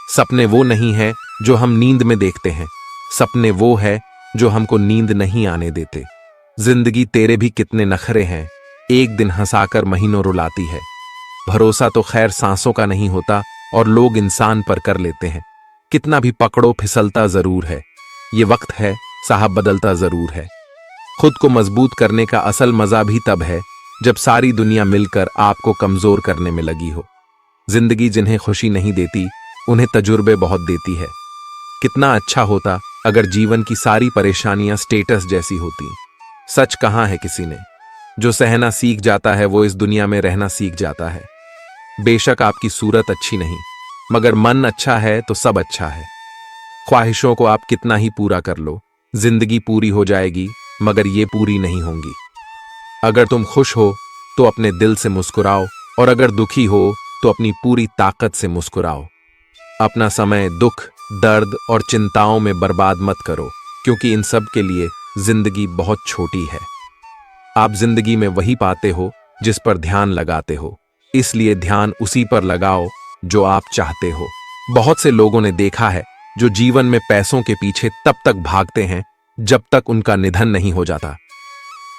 सपने वो नहीं है जो हम नींद में देखते हैं, सपने वो है जो हमको नींद नहीं आने देते। जिंदगी तेरे भी कितने नखरे हैं, एक दिन हंसाकर महीनों रुलाती है। भरोसा तो खैर सांसों का नहीं होता और लोग इंसान पर कर लेते हैं। कितना भी पकड़ो फिसलता जरूर है, ये वक्त है साहब बदलता जरूर है। खुद को मजबूत करने का असल मजा भी तब है जब सारी दुनिया मिलकर आपको कमजोर करने में लगी हो। जिंदगी जिन्हें खुशी नहीं देती, उन्हें तजुर्बे बहुत देती है। कितना अच्छा होता अगर जीवन की सारी परेशानियां स्टेटस जैसी होती। सच कहाँ है किसी ने, जो सहना सीख जाता है वो इस दुनिया में रहना सीख जाता है। बेशक आपकी सूरत अच्छी नहीं, मगर मन अच्छा है तो सब अच्छा है। ख्वाहिशों को आप कितना ही पूरा कर लो, जिंदगी पूरी हो जाएगी, मगर ये पूरी नहीं होंगी। अगर तुम खुश हो तो अपने दिल से मुस्कुराओ, और अगर दुखी हो तो अपनी पूरी ताकत से मुस्कुराओ। अपना समय दुख, दर्द और चिंताओं में बर्बाद मत करो, क्योंकि इन सब के लिए जिंदगी बहुत छोटी है। आप जिंदगी में वही पाते हो जिस पर ध्यान लगाते हो, इसलिए ध्यान उसी पर लगाओ जो आप चाहते हो। बहुत से लोगों ने देखा है जो जीवन में पैसों के पीछे तब तक भागते हैं जब तक उनका निधन नहीं हो जाता।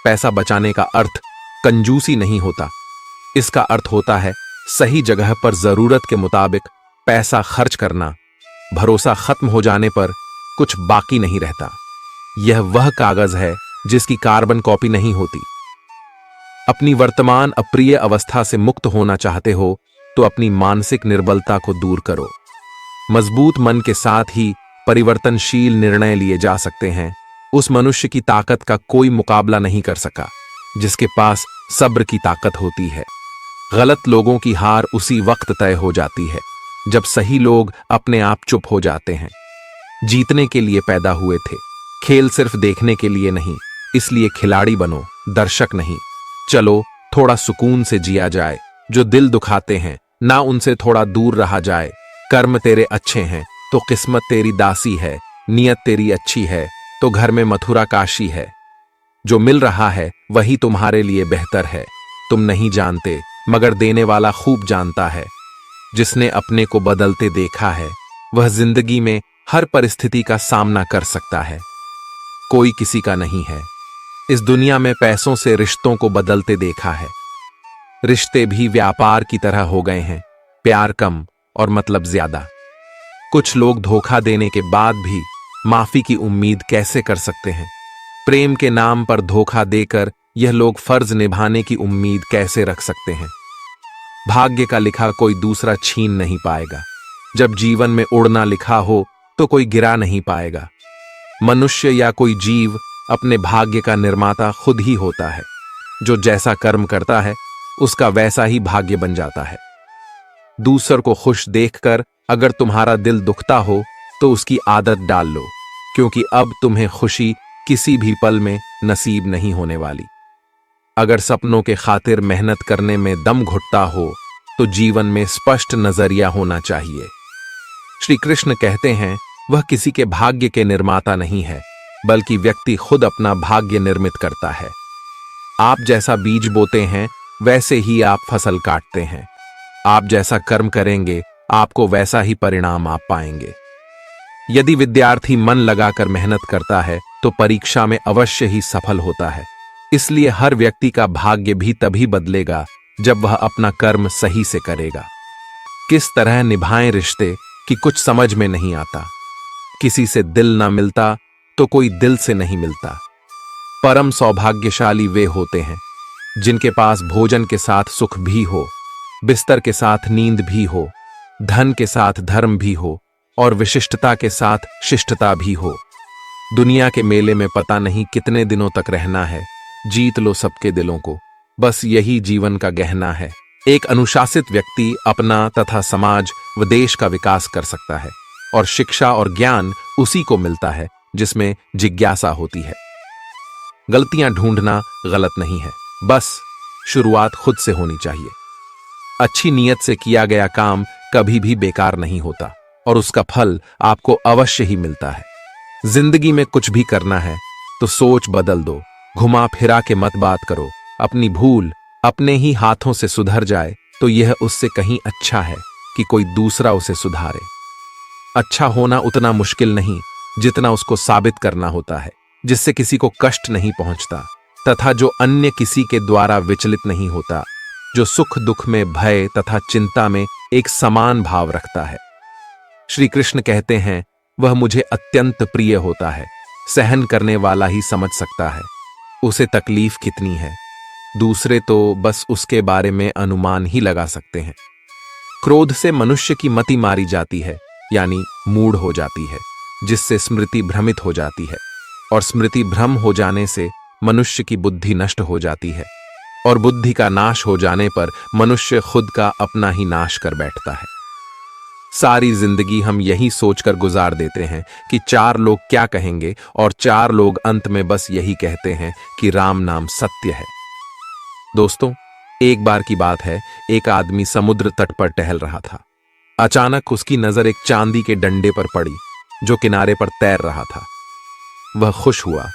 पैसा बचाने का अर्थ कंजूसी नहीं होता, इसका अर्थ होता है सही जगह पर जरूरत के मुताबिक पैसा खर्च करना। भरोसा खत्म हो जाने पर कुछ बाकी नहीं रहता। यह वह कागज है जिसकी कार्बन कॉपी नहीं होती। अपनी वर्तमान अप्रिय अवस्था से मुक्त होना चाहते हो तो अपनी मानसिक निर्बलता को दूर करो। मजबूत मन के साथ ही परिवर्तनशील निर्णय लिए जा सकते हैं। उस मनुष्य की ताकत का कोई मुकाबला नहीं कर सका जिसके पास सब्र की ताकत होती है। गलत लोगों की हार उसी वक्त तय हो जाती है जब सही लोग अपने आप चुप हो जाते हैं। जीतने के लिए पैदा हुए थे, खेल सिर्फ देखने के लिए नहीं, इसलिए खिलाड़ी बनो, दर्शक नहीं। चलो थोड़ा सुकून से जिया जाए। जो दिल दुखाते हैं ना उनसे थोड़ा दूर रहा जाए। कर्म तेरे अच्छे हैं तो किस्मत तेरी दासी है, नियत तेरी अच्छी है तो घर में मथुरा काशी है। जो मिल रहा है वही तुम्हारे लिए बेहतर है। तुम नहीं जानते मगर देने वाला खूब जानता है। जिसने अपने को बदलते देखा है वह जिंदगी में हर परिस्थिति का सामना कर सकता है। कोई किसी का नहीं है। इस दुनिया में पैसों से रिश्तों को बदलते देखा है। रिश्ते भी व्यापार की तरह हो गए हैं, प्यार कम और मतलब ज्यादा। कुछ लोग धोखा देने के बाद भी माफी की उम्मीद कैसे कर सकते हैं? प्रेम के नाम पर धोखा देकर यह लोग फर्ज निभाने की उम्मीद कैसे रख सकते हैं? भाग्य का लिखा कोई दूसरा छीन नहीं पाएगा। जब जीवन में उड़ना लिखा हो तो कोई गिरा नहीं पाएगा। मनुष्य या कोई जीव अपने भाग्य का निर्माता खुद ही होता है। जो जैसा कर्म करता है उसका वैसा ही भाग्य बन जाता है। दूसर को खुश देखकर अगर तुम्हारा दिल दुखता हो तो उसकी आदत डाल लो, क्योंकि अब तुम्हें खुशी किसी भी पल में नसीब नहीं होने वाली। अगर सपनों के खातिर मेहनत करने में दम घुटता हो तो जीवन में स्पष्ट नजरिया होना चाहिए। श्री कृष्ण कहते हैं, वह किसी के भाग्य के निर्माता नहीं है, बल्कि व्यक्ति खुद अपना भाग्य निर्मित करता है। आप जैसा बीज बोते हैं वैसे ही आप फसल काटते हैं। आप जैसा कर्म करेंगे आपको वैसा ही परिणाम आप पाएंगे। यदि विद्यार्थी मन लगाकर मेहनत करता है तो परीक्षा में अवश्य ही सफल होता है। इसलिए हर व्यक्ति का भाग्य भी तभी बदलेगा जब वह अपना कर्म सही से करेगा। किस तरह निभाएं रिश्ते कि कुछ समझ में नहीं आता। किसी से दिल ना मिलता तो कोई दिल से नहीं मिलता। परम सौभाग्यशाली वे होते हैं जिनके पास भोजन के साथ सुख भी हो, बिस्तर के साथ नींद भी हो, धन के साथ धर्म भी हो और विशिष्टता के साथ शिष्टता भी हो। दुनिया के मेले में पता नहीं कितने दिनों तक रहना है, जीत लो सबके दिलों को, बस यही जीवन का गहना है। एक अनुशासित व्यक्ति अपना तथा समाज व देश का विकास कर सकता है, और शिक्षा और ज्ञान उसी को मिलता है जिसमें जिज्ञासा होती है। गलतियां ढूंढना गलत नहीं है, बस शुरुआत खुद से होनी चाहिए। अच्छी नीयत से किया गया काम कभी भी बेकार नहीं होता, और उसका फल आपको अवश्य ही मिलता है। जिंदगी में कुछ भी करना है तो सोच बदल दो, घुमा फिरा के मत बात करो। अपनी भूल अपने ही हाथों से सुधर जाए तो यह उससे कहीं अच्छा है कि कोई दूसरा उसे सुधारे। अच्छा होना उतना मुश्किल नहीं जितना उसको साबित करना होता है, जिससे किसी को कष्ट नहीं पहुंचता तथा जो अन्य किसी के द्वारा विचलित नहीं होता, जो सुख दुख में, भय तथा चिंता में एक समान भाव रखता है। श्री कृष्ण कहते हैं, वह मुझे अत्यंत प्रिय होता है। सहन करने वाला ही समझ सकता है उसे तकलीफ कितनी है, दूसरे तो बस उसके बारे में अनुमान ही लगा सकते हैं। क्रोध से मनुष्य की मति मारी जाती है, यानी मूढ़ हो जाती है, जिससे स्मृति भ्रमित हो जाती है, और स्मृति भ्रम हो जाने से मनुष्य की बुद्धि नष्ट हो जाती है, और बुद्धि का नाश हो जाने पर मनुष्य खुद का अपना ही नाश कर बैठता है। सारी जिंदगी हम यही सोचकर गुजार देते हैं कि 4 लोग क्या कहेंगे, और 4 लोग अंत में बस यही कहते हैं कि राम नाम सत्य है। दोस्तों, एक बार की बात है, एक आदमी समुद्र तट पर टहल रहा था। अचानक उसकी नजर एक चांदी के डंडे पर पड़ी जो किनारे पर तैर रहा था। वह खुश हुआ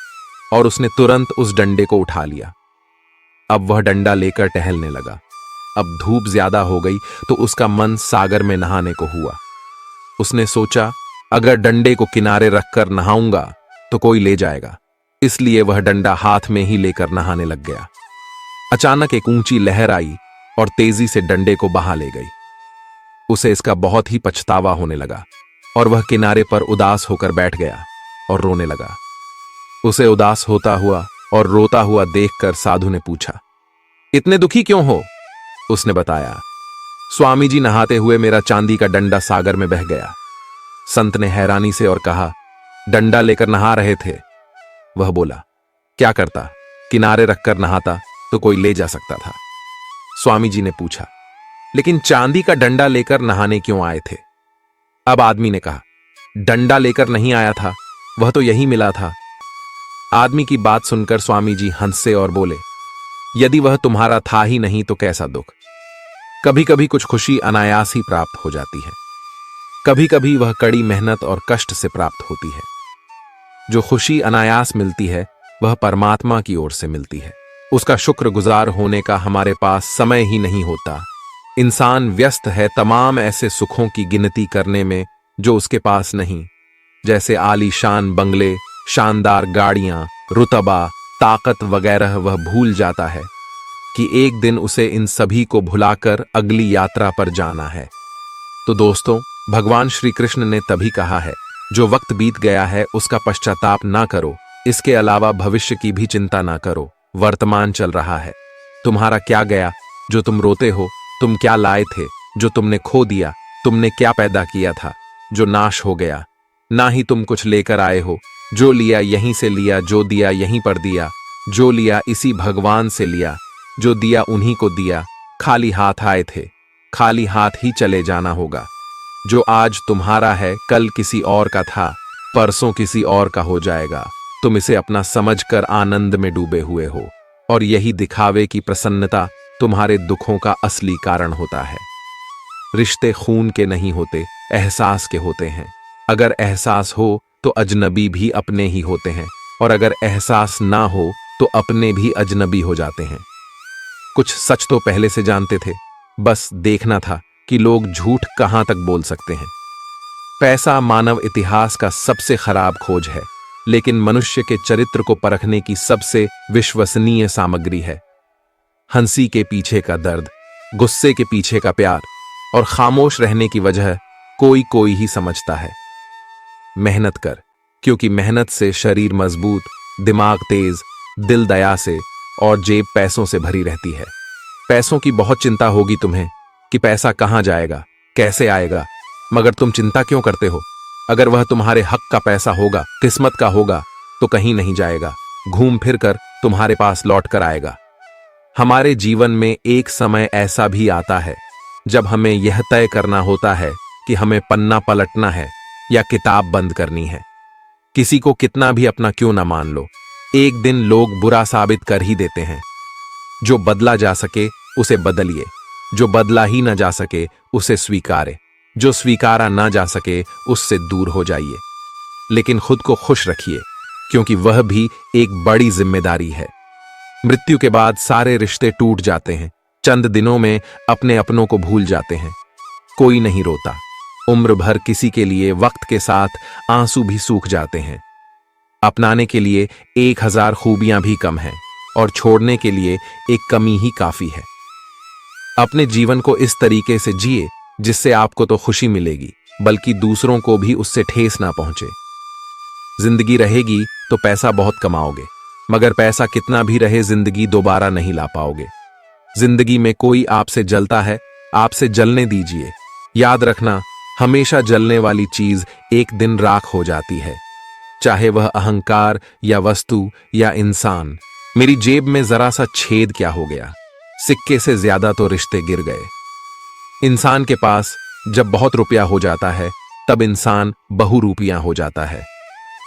और उसने तुरंत उस डंडे को उठा लिया। अब वह डंडा लेकर टहलने लगा। अब धूप ज्यादा हो गई तो उसका मन सागर में नहाने को हुआ। उसने सोचा, अगर डंडे को किनारे रखकर नहाऊंगा तो कोई ले जाएगा, इसलिए वह डंडा हाथ में ही लेकर नहाने लग गया। अचानक एक ऊंची लहर आई और तेजी से डंडे को बहा ले गई। उसे इसका बहुत ही पछतावा होने लगा और वह किनारे पर उदास होकर बैठ गया और रोने लगा। उसे उदास होता हुआ और रोता हुआ देखकर साधु ने पूछा, इतने दुखी क्यों हो? उसने बताया, स्वामी जी, नहाते हुए मेरा चांदी का डंडा सागर में बह गया। संत ने हैरानी से और कहा, डंडा लेकर नहा रहे थे? वह बोला, क्या करता, किनारे रखकर नहाता तो कोई ले जा सकता था। स्वामी जी ने पूछा, लेकिन चांदी का डंडा लेकर नहाने क्यों आए थे? अब आदमी ने कहा, डंडा लेकर नहीं आया था, वह तो यही मिला था। आदमी की बात सुनकर स्वामी जी हंसे और बोले, यदि वह तुम्हारा था ही नहीं तो कैसा दुख। कभी कभी कुछ खुशी अनायास ही प्राप्त हो जाती है, कभी कभी वह कड़ी मेहनत और कष्ट से प्राप्त होती है। जो खुशी अनायास मिलती है वह परमात्मा की ओर से मिलती है। उसका शुक्रगुजार होने का हमारे पास समय ही नहीं होता। इंसान व्यस्त है तमाम ऐसे सुखों की गिनती करने में जो उसके पास नहीं, जैसे आलीशान बंगले, शानदार गाड़ियां, रुतबा, ताकत वगैरह। वह भूल जाता है कि एक दिन उसे इन सभी को भुलाकर अगली यात्रा पर जाना है। तो दोस्तों, भगवान श्री कृष्ण ने तभी कहा है, जो वक्त बीत गया है उसका पश्चाताप ना करो, इसके अलावा भविष्य की भी चिंता ना करो। वर्तमान चल रहा है, तुम्हारा क्या गया जो तुम रोते हो? तुम क्या लाए थे जो तुमने खो दिया? तुमने क्या पैदा किया था जो नाश हो गया? ना ही तुम कुछ लेकर आए हो। जो लिया यहीं से लिया, जो दिया यहीं पर दिया, जो लिया इसी भगवान से लिया, जो दिया उन्हीं को दिया। खाली हाथ आए थे, खाली हाथ ही चले जाना होगा। जो आज तुम्हारा है कल किसी और का था, परसों किसी और का हो जाएगा। तुम इसे अपना समझकर आनंद में डूबे हुए हो, और यही दिखावे की प्रसन्नता तुम्हारे दुखों का असली कारण होता है। रिश्ते खून के नहीं होते, एहसास के होते हैं। अगर एहसास हो तो अजनबी भी अपने ही होते हैं, और अगर एहसास ना हो तो अपने भी अजनबी हो जाते हैं। कुछ सच तो पहले से जानते थे, बस देखना था कि लोग झूठ कहां तक बोल सकते हैं। पैसा मानव इतिहास का सबसे खराब खोज है, लेकिन मनुष्य के चरित्र को परखने की सबसे विश्वसनीय सामग्री है। हंसी के पीछे का दर्द, गुस्से के पीछे का प्यार और खामोश रहने की वजह कोई कोई ही समझता है। मेहनत कर, क्योंकि मेहनत से शरीर मजबूत, दिमाग तेज, दिल दया से और जेब पैसों से भरी रहती है। पैसों की बहुत चिंता होगी तुम्हें कि पैसा कहां जाएगा, कैसे आएगा, मगर तुम चिंता क्यों करते हो? अगर वह तुम्हारे हक का पैसा होगा, किस्मत का होगा, तो कहीं नहीं जाएगा। घूम फिर कर तुम्हारे पास लौट कर आएगा। हमारे जीवन में एक समय ऐसा भी आता है जब हमें यह तय करना होता है कि हमें पन्ना पलटना है या किताब बंद करनी है। किसी को कितना भी अपना क्यों ना मान लो, एक दिन लोग बुरा साबित कर ही देते हैं। जो बदला जा सके उसे बदलिए, जो बदला ही ना जा सके उसे स्वीकारे, जो स्वीकारा ना जा सके उससे दूर हो जाइए। लेकिन खुद को खुश रखिए, क्योंकि वह भी एक बड़ी जिम्मेदारी है। मृत्यु के बाद सारे रिश्ते टूट जाते हैं, चंद दिनों में अपने अपनों को भूल जाते हैं। कोई नहीं रोता, उम्र भर किसी के लिए वक्त के साथ आंसू भी सूख जाते हैं। अपनाने के लिए 1000 खूबियां भी कम हैं और छोड़ने के लिए एक कमी ही काफी है। अपने जीवन को इस तरीके से जिए जिससे आपको तो खुशी मिलेगी, बल्कि दूसरों को भी उससे ठेस ना पहुंचे। जिंदगी रहेगी तो पैसा बहुत कमाओगे, मगर पैसा कितना भी रहे जिंदगी दोबारा नहीं ला पाओगे। जिंदगी में कोई आपसे जलता है, आपसे जलने दीजिए। याद रखना, हमेशा जलने वाली चीज एक दिन राख हो जाती है, चाहे वह अहंकार या वस्तु या इंसान। मेरी जेब में जरा सा छेद क्या हो गया, सिक्के से ज्यादा तो रिश्ते गिर गए। इंसान के पास जब बहुत रुपया हो जाता है तब इंसान बहुरूपियां हो जाता है।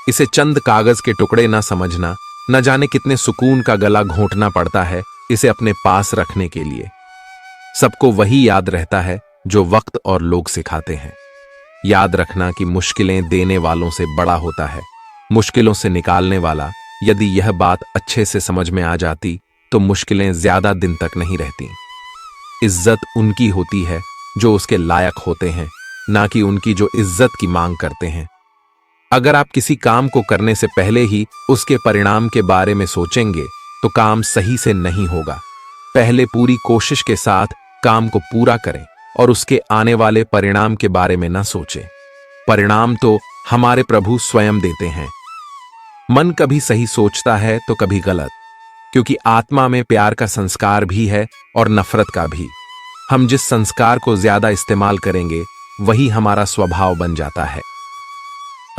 इसे चंद कागज के टुकड़े ना समझना, न जाने कितने सुकून का गला घोंटना पड़ता है इसे अपने पास रखने के लिए। सबको वही याद रहता है जो वक्त और लोग सिखाते हैं। याद रखना कि मुश्किलें देने वालों से बड़ा होता है मुश्किलों से निकालने वाला। यदि यह बात अच्छे से समझ में आ जाती तो मुश्किलें ज्यादा दिन तक नहीं रहती। इज्जत उनकी होती है जो उसके लायक होते हैं, ना कि उनकी जो इज्जत की मांग करते हैं। अगर आप किसी काम को करने से पहले ही उसके परिणाम के बारे में सोचेंगे तो काम सही से नहीं होगा। पहले पूरी कोशिश के साथ काम को पूरा करें और उसके आने वाले परिणाम के बारे में ना सोचें। परिणाम तो हमारे प्रभु स्वयं देते हैं। मन कभी सही सोचता है तो कभी गलत, क्योंकि आत्मा में प्यार का संस्कार भी है और नफरत का भी। हम जिस संस्कार को ज्यादा इस्तेमाल करेंगे वही हमारा स्वभाव बन जाता है।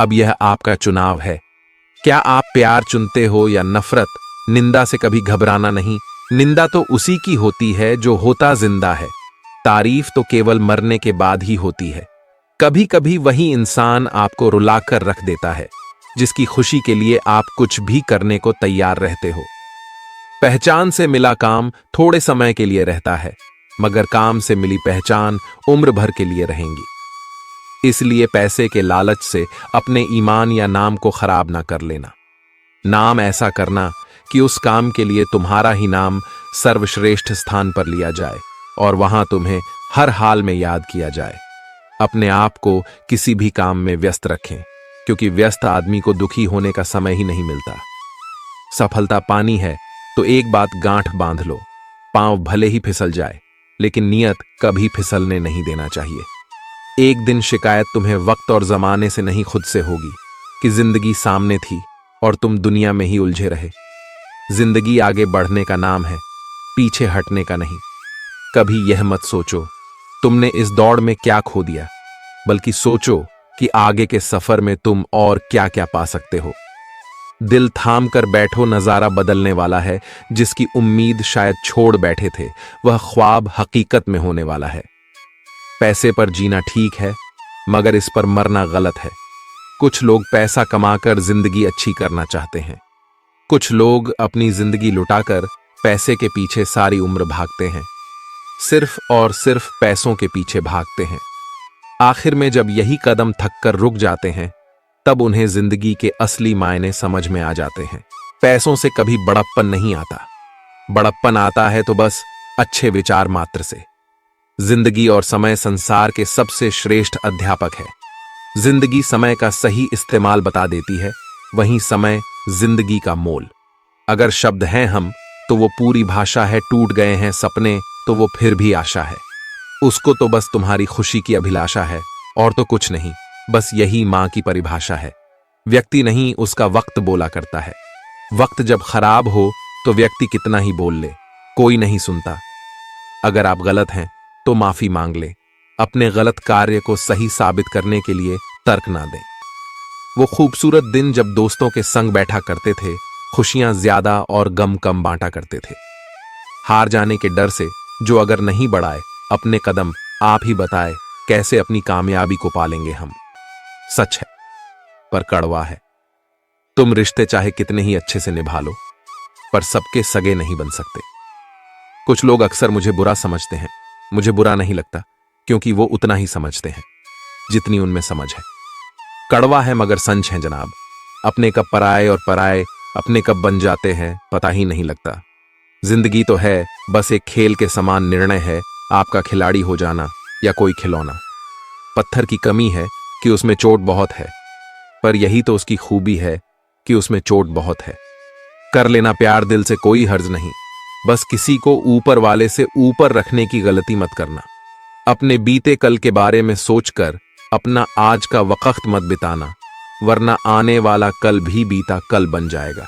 अब यह आपका चुनाव है, क्या आप प्यार चुनते हो या नफरत। निंदा से कभी घबराना नहीं, निंदा तो उसी की होती है जो होता जिंदा है। तारीफ तो केवल मरने के बाद ही होती है। कभी कभी वही इंसान आपको रुलाकर रख देता है जिसकी खुशी के लिए आप कुछ भी करने को तैयार रहते हो। पहचान से मिला काम थोड़े समय के लिए रहता है, मगर काम से मिली पहचान उम्र भर के लिए रहेंगी। इसलिए पैसे के लालच से अपने ईमान या नाम को खराब ना कर लेना। नाम ऐसा करना कि उस काम के लिए तुम्हारा ही नाम सर्वश्रेष्ठ स्थान पर लिया जाए और वहां तुम्हें हर हाल में याद किया जाए। अपने आप को किसी भी काम में व्यस्त रखें, क्योंकि व्यस्त आदमी को दुखी होने का समय ही नहीं मिलता। सफलता पानी है तो एक बात गांठ बांध लो, पांव भले ही फिसल जाए लेकिन नियत कभी फिसलने नहीं देना चाहिए। एक दिन शिकायत तुम्हें वक्त और जमाने से नहीं खुद से होगी कि जिंदगी सामने थी और तुम दुनिया में ही उलझे रहे। जिंदगी आगे बढ़ने का नाम है, पीछे हटने का नहीं। कभी यह मत सोचो तुमने इस दौड़ में क्या खो दिया, बल्कि सोचो कि आगे के सफर में तुम और क्या क्या पा सकते हो। दिल थाम कर बैठो, नजारा बदलने वाला है। जिसकी उम्मीद शायद छोड़ बैठे थे वह ख्वाब हकीकत में होने वाला है। पैसे पर जीना ठीक है, मगर इस पर मरना गलत है। कुछ लोग पैसा कमाकर जिंदगी अच्छी करना चाहते हैं, कुछ लोग अपनी जिंदगी लुटाकर पैसे के पीछे सारी उम्र भागते हैं। सिर्फ और सिर्फ पैसों के पीछे भागते हैं। आखिर में जब यही कदम थक कर रुक जाते हैं तब उन्हें जिंदगी के असली मायने समझ में आ जाते हैं। पैसों से कभी बड़प्पन नहीं आता, बड़प्पन आता है तो बस अच्छे विचार मात्र से। जिंदगी और समय संसार के सबसे श्रेष्ठ अध्यापक है। जिंदगी समय का सही इस्तेमाल बता देती है, वहीं समय जिंदगी का मोल। अगर शब्द हैं हम तो वो पूरी भाषा है, टूट गए हैं सपने तो वो फिर भी आशा है। उसको तो बस तुम्हारी खुशी की अभिलाषा है और तो कुछ नहीं, बस यही मां की परिभाषा है। व्यक्ति नहीं, उसका वक्त बोला करता है। वक्त जब खराब हो तो व्यक्ति कितना ही बोल ले, कोई नहीं सुनता। अगर आप गलत हैं तो माफी मांग ले, अपने गलत कार्य को सही साबित करने के लिए तर्क ना दें। वो खूबसूरत दिन जब दोस्तों के संग बैठा करते थे, खुशियां ज्यादा और गम कम बांटा करते थे। हार जाने के डर से जो अगर नहीं बढ़ाए अपने कदम, आप ही बताए कैसे अपनी कामयाबी को पालेंगे हम। सच है पर कड़वा है। तुम रिश्ते चाहे कितने ही अच्छे से निभा लो, पर सबके सगे नहीं बन सकते। कुछ लोग अक्सर मुझे बुरा समझते हैं। मुझे बुरा नहीं लगता, क्योंकि वो उतना ही समझते हैं जितनी उनमें समझ है। कड़वा है मगर सच है जनाब। अपने कब पराए और पराए अपने कब बन जाते हैं पता ही नहीं लगता। जिंदगी तो है बस एक खेल के समान निर्णय है आपका खिलाड़ी हो जाना या कोई खिलौना। पत्थर की कमी है कि उसमें चोट बहुत है, पर यही तो उसकी खूबी है कि उसमें चोट बहुत है। कर लेना प्यार दिल से कोई हर्ज नहीं, बस किसी को ऊपर वाले से ऊपर रखने की गलती मत करना। अपने बीते कल के बारे में सोचकर अपना आज का वक्त मत बिताना, वरना आने वाला कल भी बीता कल बन जाएगा।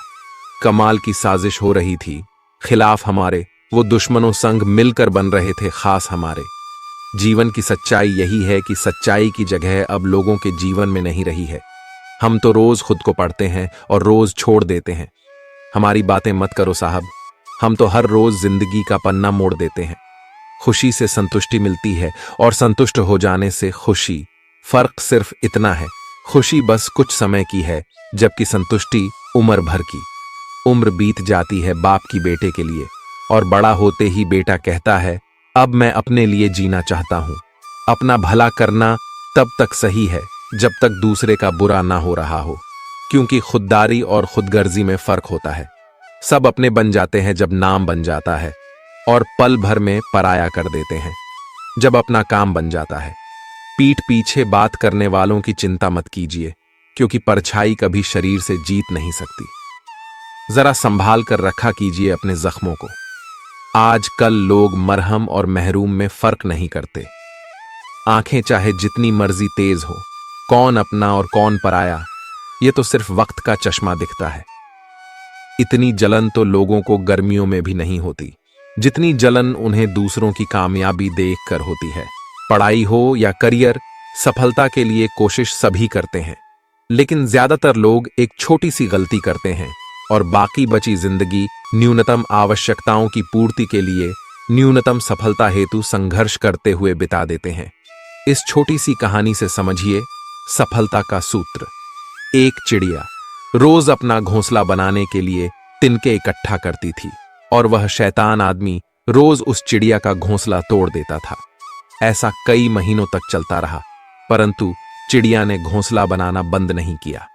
कमाल की साजिश हो रही थी खिलाफ हमारे, वो दुश्मनों संग मिलकर बन रहे थे खास हमारे। जीवन की सच्चाई यही है कि सच्चाई की जगह अब लोगों के जीवन में नहीं रही है। हम तो रोज खुद को पढ़ते हैं और रोज छोड़ देते हैं। हमारी बातें मत करो साहब, हम तो हर रोज जिंदगी का पन्ना मोड़ देते हैं। खुशी से संतुष्टि मिलती है और संतुष्ट हो जाने से खुशी। फर्क सिर्फ इतना है, खुशी बस कुछ समय की है, जबकि संतुष्टि उम्र भर की। उम्र बीत जाती है बाप की बेटे के लिए, और बड़ा होते ही बेटा कहता है अब मैं अपने लिए जीना चाहता हूं। अपना भला करना तब तक सही है जब तक दूसरे का बुरा ना हो रहा हो, क्योंकि खुददारी और खुदगर्जी में फर्क होता है। सब अपने बन जाते हैं जब नाम बन जाता है, और पल भर में पराया कर देते हैं जब अपना काम बन जाता है। पीठ पीछे बात करने वालों की चिंता मत कीजिए, क्योंकि परछाई कभी शरीर से जीत नहीं सकती। जरा संभाल कर रखा कीजिए अपने जख्मों को। आजकल लोग मरहम और महरूम में फर्क नहीं करते। आंखें चाहे जितनी मर्जी तेज हो, कौन अपना और कौन पराया, ये तो सिर्फ वक्त का चश्मा दिखता है। इतनी जलन तो लोगों को गर्मियों में भी नहीं होती, जितनी जलन उन्हें दूसरों की कामयाबी देखकर होती है। पढ़ाई हो या करियर, सफलता के लिए कोशिश सभी करते हैं, लेकिन ज्यादातर लोग एक छोटी सी गलती करते हैं और बाकी बची जिंदगी न्यूनतम आवश्यकताओं की पूर्ति के लिए न्यूनतम सफलता हेतु संघर्ष करते हुए बिता देते हैं। इस छोटी सी कहानी से समझिए सफलता का सूत्र। एक चिड़िया रोज अपना घोंसला बनाने के लिए तिनके इकट्ठा करती थी, और वह शैतान आदमी रोज उस चिड़िया का घोंसला तोड़ देता था। ऐसा कई महीनों तक चलता रहा, परंतु चिड़िया ने घोंसला बनाना बंद नहीं किया।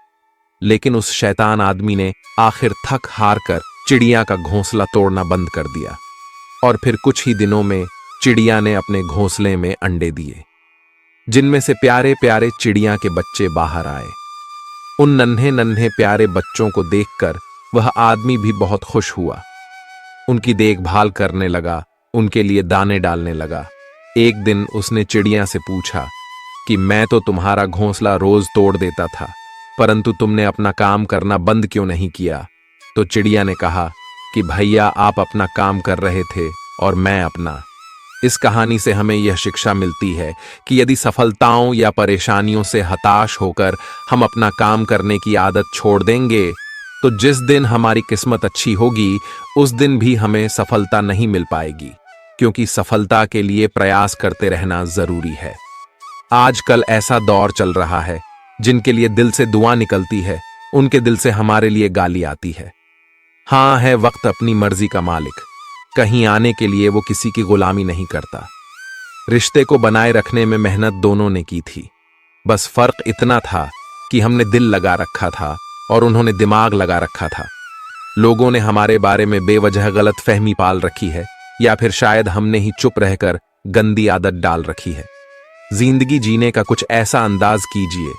लेकिन उस शैतान आदमी ने आखिर थक हार कर चिड़िया का घोंसला तोड़ना बंद कर दिया, और फिर कुछ ही दिनों में चिड़िया ने अपने घोंसले में अंडे दिए, जिनमें से प्यारे प्यारे चिड़िया के बच्चे बाहर आए। उन नन्हे नन्हे प्यारे बच्चों को देखकर वह आदमी भी बहुत खुश हुआ। उनकी देखभाल करने लगा, उनके लिए दाने डालने लगा। एक दिन उसने चिड़िया से पूछा कि मैं तो तुम्हारा घोंसला रोज तोड़ देता था, परंतु तुमने अपना काम करना बंद क्यों नहीं किया? तो चिड़िया ने कहा कि भैया आप अपना काम कर रहे थे और मैं अपना। इस कहानी से हमें यह शिक्षा मिलती है कि यदि सफलताओं या परेशानियों से हताश होकर हम अपना काम करने की आदत छोड़ देंगे, तो जिस दिन हमारी किस्मत अच्छी होगी उस दिन भी हमें सफलता नहीं मिल पाएगी, क्योंकि सफलता के लिए प्रयास करते रहना जरूरी है। आजकल ऐसा दौर चल रहा है, जिनके लिए दिल से दुआ निकलती है उनके दिल से हमारे लिए गाली आती है। हाँ, है वक्त अपनी मर्जी का मालिक, कहीं आने के लिए वो किसी की गुलामी नहीं करता। रिश्ते को बनाए रखने में मेहनत दोनों ने की थी, बस फर्क इतना था कि हमने दिल लगा रखा था और उन्होंने दिमाग लगा रखा था। लोगों ने हमारे बारे में बेवजह गलत फहमी पाल रखी है, या फिर शायद हमने ही चुप रहकर गंदी आदत डाल रखी है। जिंदगी जीने का कुछ ऐसा अंदाज कीजिए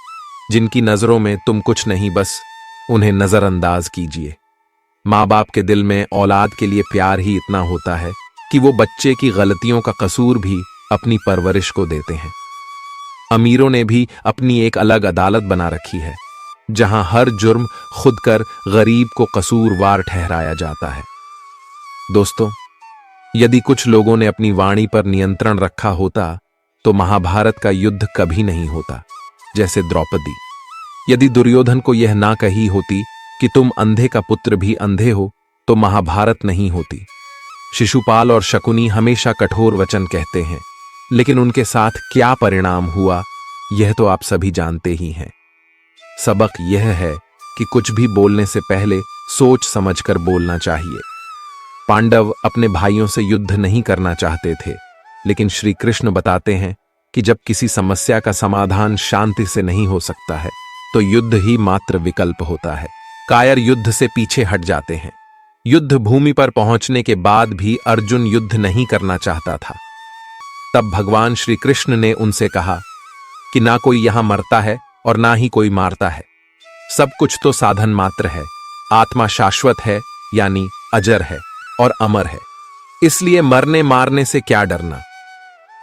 जिनकी नजरों में तुम कुछ नहीं, बस उन्हें नजरअंदाज कीजिए। माँ बाप के दिल में औलाद के लिए प्यार ही इतना होता है कि वो बच्चे की गलतियों का कसूर भी अपनी परवरिश को देते हैं। अमीरों ने भी अपनी एक अलग अदालत बना रखी है, जहां हर जुर्म खुद कर गरीब को कसूरवार ठहराया जाता है। दोस्तों, यदि कुछ लोगों ने अपनी वाणी पर नियंत्रण रखा होता तो महाभारत का युद्ध कभी नहीं होता। जैसे द्रौपदी, यदि दुर्योधन को यह ना कही होती कि तुम अंधे का पुत्र भी अंधे हो तो महाभारत नहीं होती। शिशुपाल और शकुनी हमेशा कठोर वचन कहते हैं, लेकिन उनके साथ क्या परिणाम हुआ यह तो आप सभी जानते ही हैं। सबक यह है कि कुछ भी बोलने से पहले सोच समझकर बोलना चाहिए। पांडव अपने भाइयों से युद्ध नहीं करना चाहते थे, लेकिन श्री कृष्ण बताते हैं कि जब किसी समस्या का समाधान शांति से नहीं हो सकता है तो युद्ध ही मात्र विकल्प होता है। कायर युद्ध से पीछे हट जाते हैं। युद्ध भूमि पर पहुंचने के बाद भी अर्जुन युद्ध नहीं करना चाहता था। तब भगवान श्री कृष्ण ने उनसे कहा कि ना कोई यहां मरता है और ना ही कोई मारता है। सब कुछ तो साधन मात्र है। आत्मा शाश्वत है, यानी अजर है और अमर है। इसलिए मरने मारने से क्या डरना।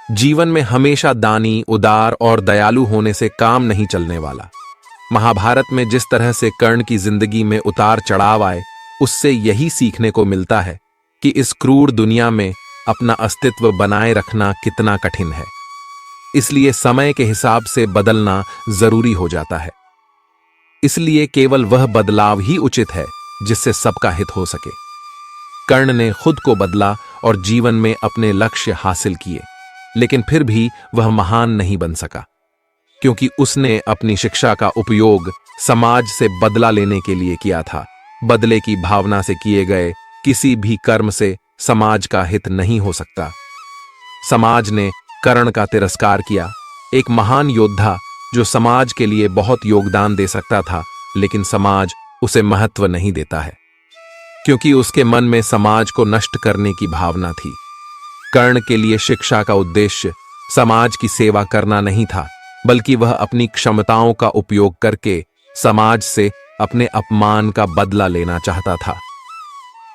जीवन में हमेशा दानी, उदार और दयालु होने से काम नहीं चलने वाला। महाभारत में जिस तरह से कर्ण की जिंदगी में उतार चढ़ाव आए, उससे यही सीखने को मिलता है कि इस क्रूर दुनिया में अपना अस्तित्व बनाए रखना कितना कठिन है। इसलिए समय के हिसाब से बदलना जरूरी हो जाता है। इसलिए केवल वह बदलाव ही उचित है जिससे सबका हित हो सके। कर्ण ने खुद को बदला और जीवन में अपने लक्ष्य हासिल किए, लेकिन फिर भी वह महान नहीं बन सका, क्योंकि उसने अपनी शिक्षा का उपयोग समाज से बदला लेने के लिए किया था। बदले की भावना से किए गए किसी भी कर्म से समाज का हित नहीं हो सकता। समाज ने कर्ण का तिरस्कार किया, एक महान योद्धा जो समाज के लिए बहुत योगदान दे सकता था, लेकिन समाज उसे महत्व नहीं देता है, क्योंकि उसके मन में समाज को नष्ट करने की भावना थी। कर्ण के लिए शिक्षा का उद्देश्य समाज की सेवा करना नहीं था, बल्कि वह अपनी क्षमताओं का उपयोग करके समाज से अपने अपमान का बदला लेना चाहता था।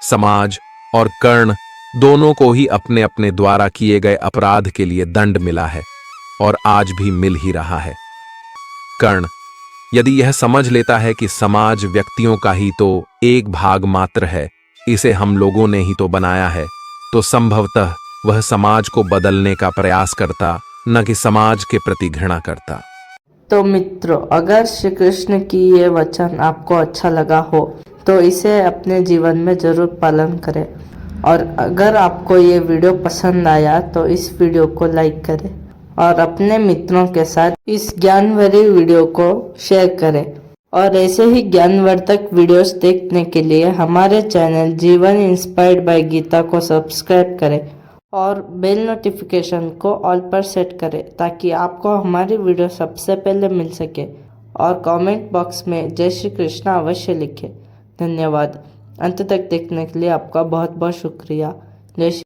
समाज और कर्ण दोनों को ही अपने अपने द्वारा किए गए अपराध के लिए दंड मिला है और आज भी मिल ही रहा है। कर्ण यदि यह समझ लेता है कि समाज व्यक्तियों का ही तो एक भाग मात्र है, इसे हम लोगों ने ही तो बनाया है, तो संभवतः वह समाज को बदलने का प्रयास करता, न कि समाज के प्रति घृणा करता। तो मित्रों, अगर श्री कृष्ण की ये वचन आपको अच्छा लगा हो तो इसे अपने जीवन में जरूर पालन करें, और अगर आपको ये वीडियो पसंद आया तो इस वीडियो को लाइक करें और अपने मित्रों के साथ इस ज्ञानभरी वीडियो को शेयर करें। और ऐसे ही ज्ञानवर्धक वीडियोस देखने के लिए हमारे चैनल जीवन इंस्पायर्ड बाय गीता को सब्सक्राइब करें और बेल नोटिफिकेशन को ऑल पर सेट करें, ताकि आपको हमारी वीडियो सबसे पहले मिल सके। और कमेंट बॉक्स में जय श्री कृष्ण अवश्य लिखें। धन्यवाद। अंत तक देखने के लिए आपका बहुत बहुत शुक्रिया। जय श्री